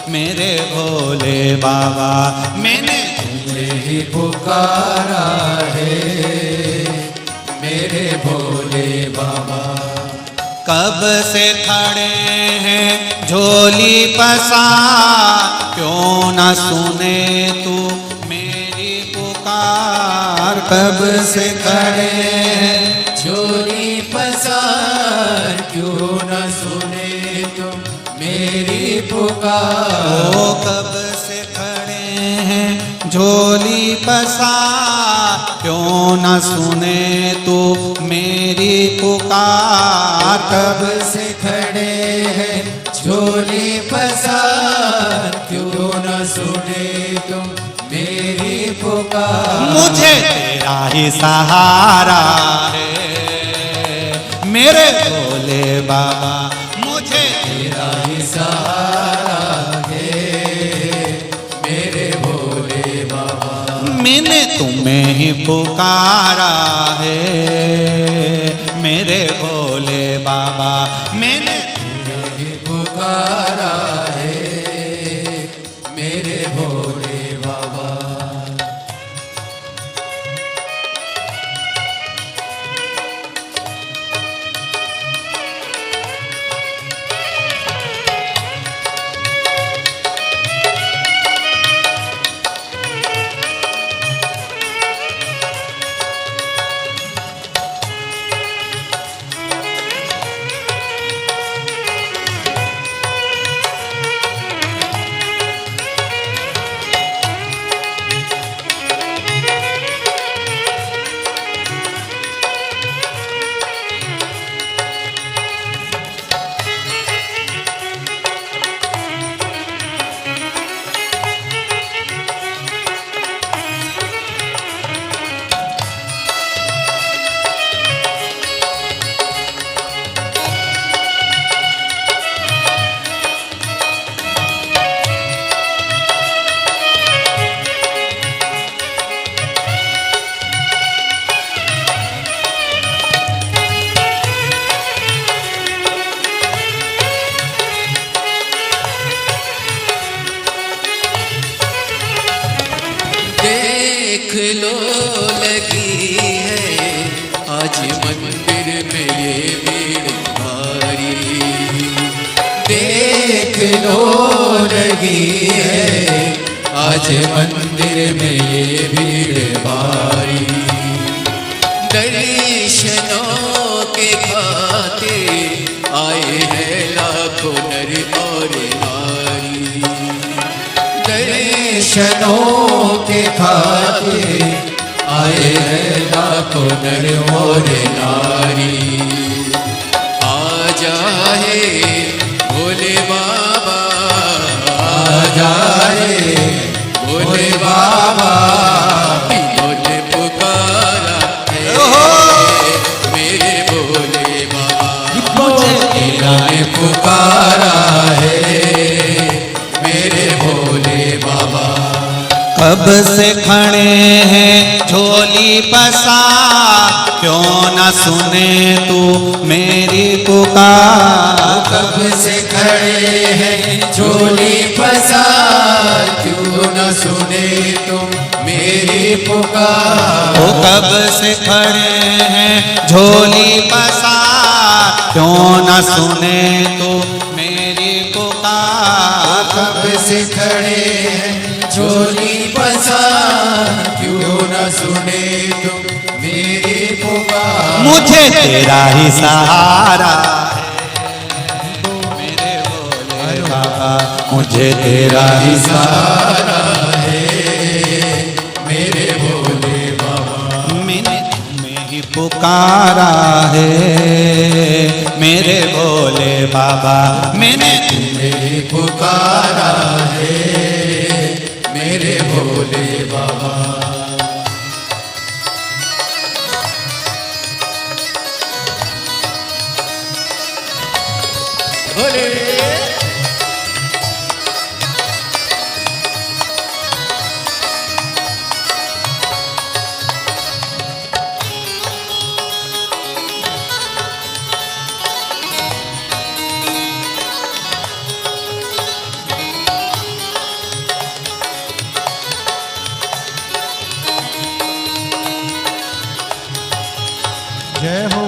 मेरे भोले बाबा। मैंने तुम्हें ही पुकारा है मेरे भोले बाबा। कब से खड़े हैं झोली पसार, क्यों न सुने तू मेरी पुकार। कब से खड़े हैं झोली पसार, क्यों न सुने तुम मेरी पुकार। ओ कब से खड़े हैं झोली पसार, क्यों न सुने तू मेरी पुकार। कब से खड़े हैं झोली पसार, क्यों न सुने तुम मेरी पुकार। मुझे तेरा ही सहारा है मेरे भोले बाबा। मुझे तेरा ही सहारा है मेरे भोले बाबा। मैंने तुम्हें ही पुकारा है मेरे भोले बाबा। मैंने तुम्हें ही पुकारा है मेरे भोले बाबा। देख लो लगी है आज मंदिर में ये भीड़ भारी। देख लो लगी है आज मंदिर में ये भीड़ भारी। दर्शनों के खातिर आए हैं लाखों नर और नारी। दर्शनों के खातिर आए हैं लाखों नर और नारी। आ जाए भोले बाबा, आ जाए भोले बाबा। भोले पुकारा है मेरे भोले बाबा। मुझे तेरा ने पुकारा है मेरे भोले बाबा। कब से खड़े हैं झोली पसार, क्यों न सुने तू मेरी पुकार। कब से खड़े हैं झोली पसार, क्यों न सुने तुम मेरी पुकार। ओ कब से खड़े हैं झोली पसार, क्यों न सुने तू मेरी पुकार। कब से खड़े हैं झोली पसार, क्यों न सुने तुम मेरी पुकार। मुझे तेरा ही सहारा है मेरे भोले बाबा, मुझे तेरा ही सहारा है मेरे भोले बाबा। मैंने तुम्हें ही पुकारा है मेरे भोले बाबा, मैंने तुम्हें ही पुकारा है मेरे भोले बाबा। भोले जय हो।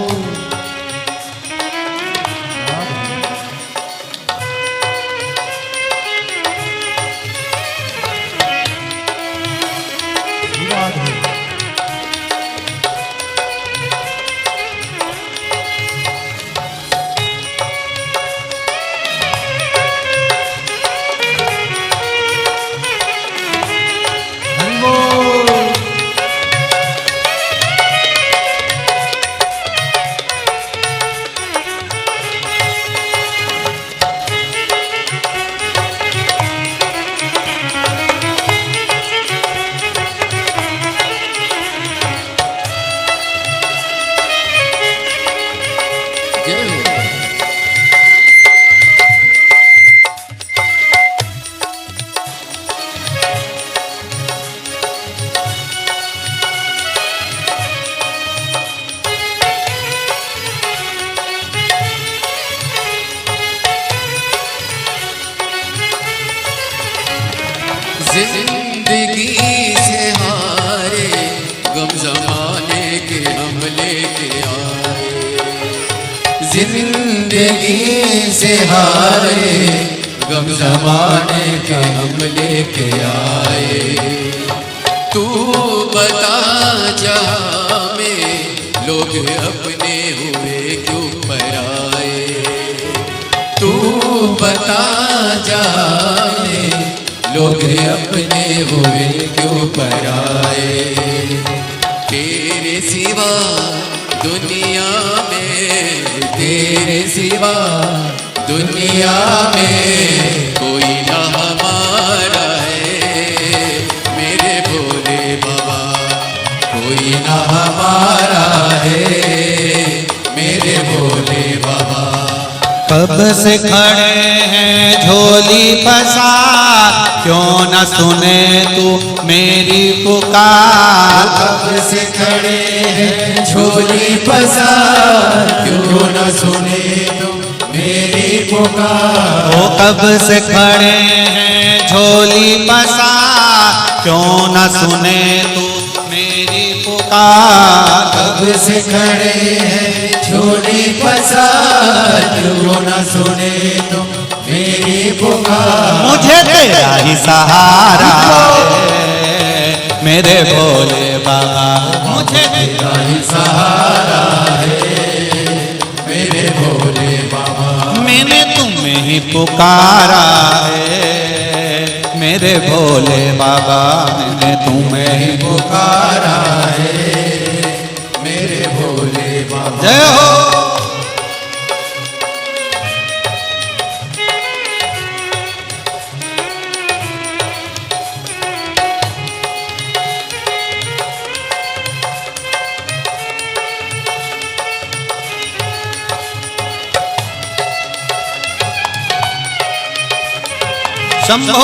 जिंदगी से हारे गम जमाने के हम लेके आए। जिंदगी से हारे गम जमाने के हम लेके आए। तू बता जहाँ में लोग अपने हुए क्यों पराए। तू बता जहाँ में लोग अपने हुए क्यों पराए। तेरे सिवा दुनिया में, तेरे सिवा दुनिया में कोई ना हमारा है मेरे भोले बाबा, कोई ना हमारा है मेरे भोले बाबा। कब से खड़े हैं झोली पसार, क्यों न सुने तू मेरी पुकार। कब से खड़े हैं झोली पसार, क्यों न सुने तुम मेरी पुकार। ओ कब से खड़े हैं झोली पसार, क्यों न सुने तू मेरी पुकार। कब से खड़े हैं झोली पसार, क्यों न सुने तुम मेरी पुकार। मुझे तेरा ही सहारा है मेरे भोले बाबा, मुझे तेरा ही सहारा है मेरे भोले बाबा। मैंने तुम्हें ही पुकारा है मेरे भोले बाबा, मैंने तुम्हें ही पुकारा है मेरे भोले बाबा। जय हो। शंभो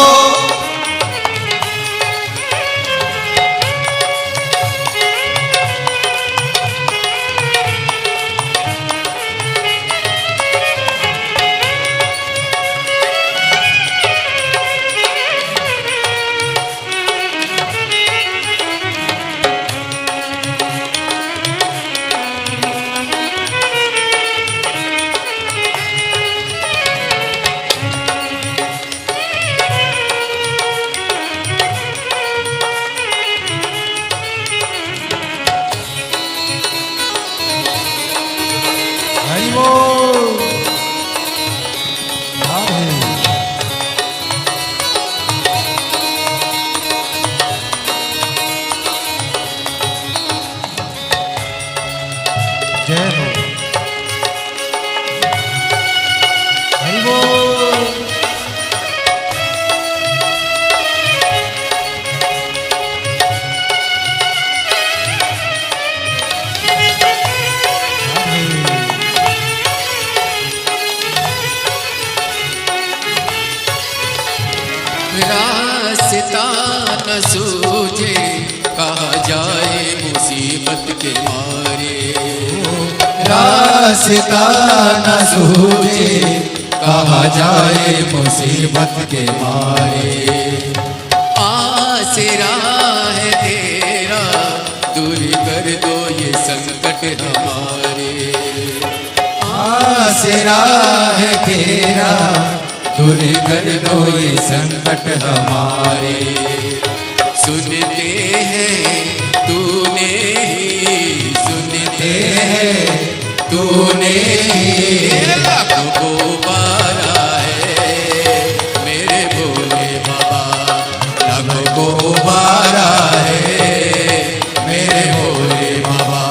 जय हो। हरि बोल। रास्ता न सूझे कहा जाए मुसीबत के मारे, रास्ता न सूझे कहा जाए मुसीबत के मारे। आसरा है तेरा दूर कर दो ये संकट हमारे, आसरा है तेरा दूर कर दो ये संकट हमारे। सुनते हैं तूने ही, सुनते हैं तूने को बारा है मेरे भोले बाबा, रब को बारा है मेरे भोले बाबा।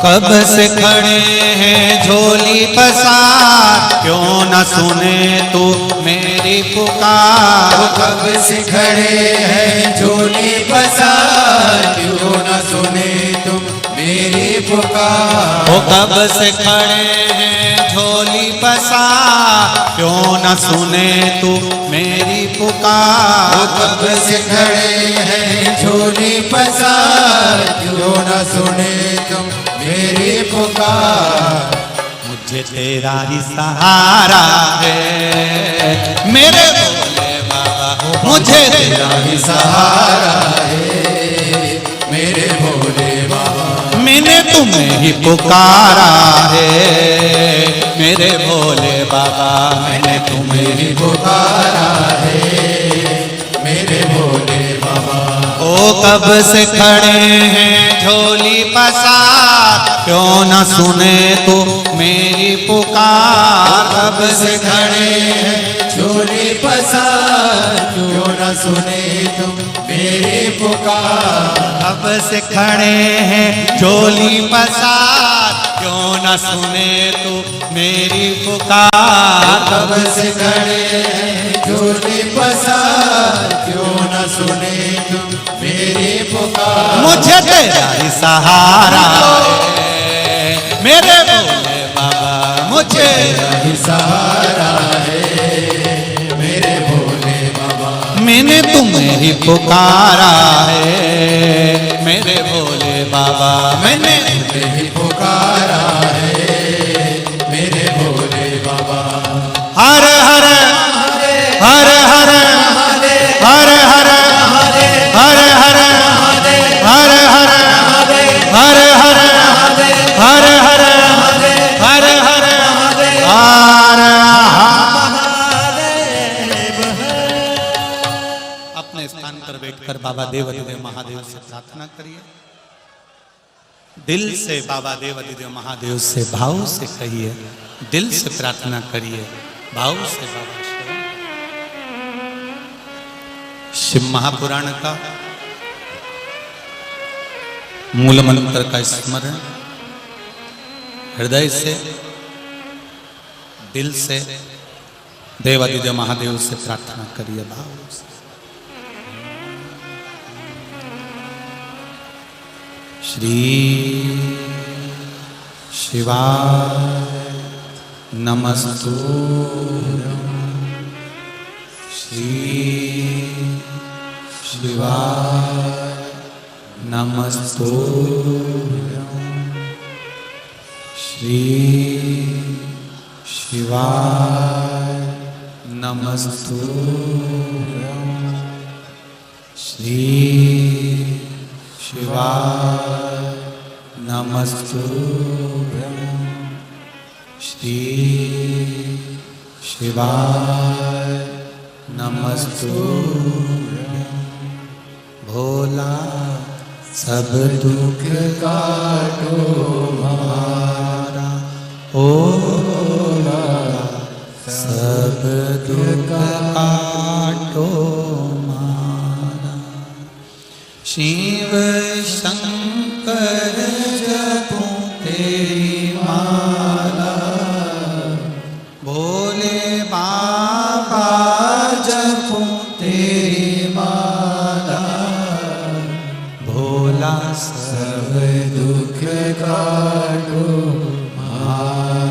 कब से खड़े हैं झोली पसार, क्यों न सुने तू मेरी पुकार। कब से खड़े हैं झोली पसार, क्यों न सुने तुम मेरी पुकार। ओ कब से खड़े हैं झोली पसार, क्यों न सुने तू मेरी पुकार। कब से खड़े हैं झोली पसार, क्यों न सुने तुम मेरी पुकार। मुझे तेरा ही सहारा है मेरे भोले बाबा, मुझे तेरा ही सहारा है मेरे भोले बाबा। मैंने तुम्हें ही पुकारा है मेरे भोले बाबा, मैंने तुम्हें ही पुकारा है मेरे भोले बाबा। ओ कब से खड़े हैं झोली पसार, क्यों न सुने तू मेरी पुकार। कब से खड़े हैं झोली पसार, क्यों न सुने तुम मेरी पुकार। कब से खड़े हैं झोली पसार, क्यों न सुने तू मेरी पुकार। कब से खड़े हैं झोली पसार, क्यों न सुने तुम मेरी पुकार। मुझे तेरा ही सहारा है मेरे भोले बाबा, मुझे तेरा ही सहारा है मेरे भोले बाबा। मैंने तुम्हें ही पुकारा है मेरे भोले बाबा, मैंने तुम्हें ही पुकारा है मेरे भोले बाबा। हर हर हर हर हर हर हर हर हर हर हर हर हर हर हर अपने स्थान पर बैठकर बाबा देवादिदेव महादेव से प्रार्थना करिए। दिल से बाबा देवादिदेव महादेव से भाव से कहिए, दिल से प्रार्थना करिए, भाव से बाबा श्रवण। शिव महापुराण का मूल मंत्र का स्मरण हृदय से, दिल से देवादिदेव महादेव से प्रार्थना करिए भाव से। श्री शिवाय नमस्तुभ्यं, श्री शिवाय नमस्तुभ्यं, श्री शिवाय नमस्तुभ्यं, श्री शिवाय नमस्तुभ्यं, श्री शिवाय नमस्तुभ्यं। भोला सब दुख काटो हमारा, ओ भोला सब दुख काटो हमारा। शिव शंकर जपो तेरी भोले बाबा जपूं तेरी माला, भोला सब दुख काटो माला।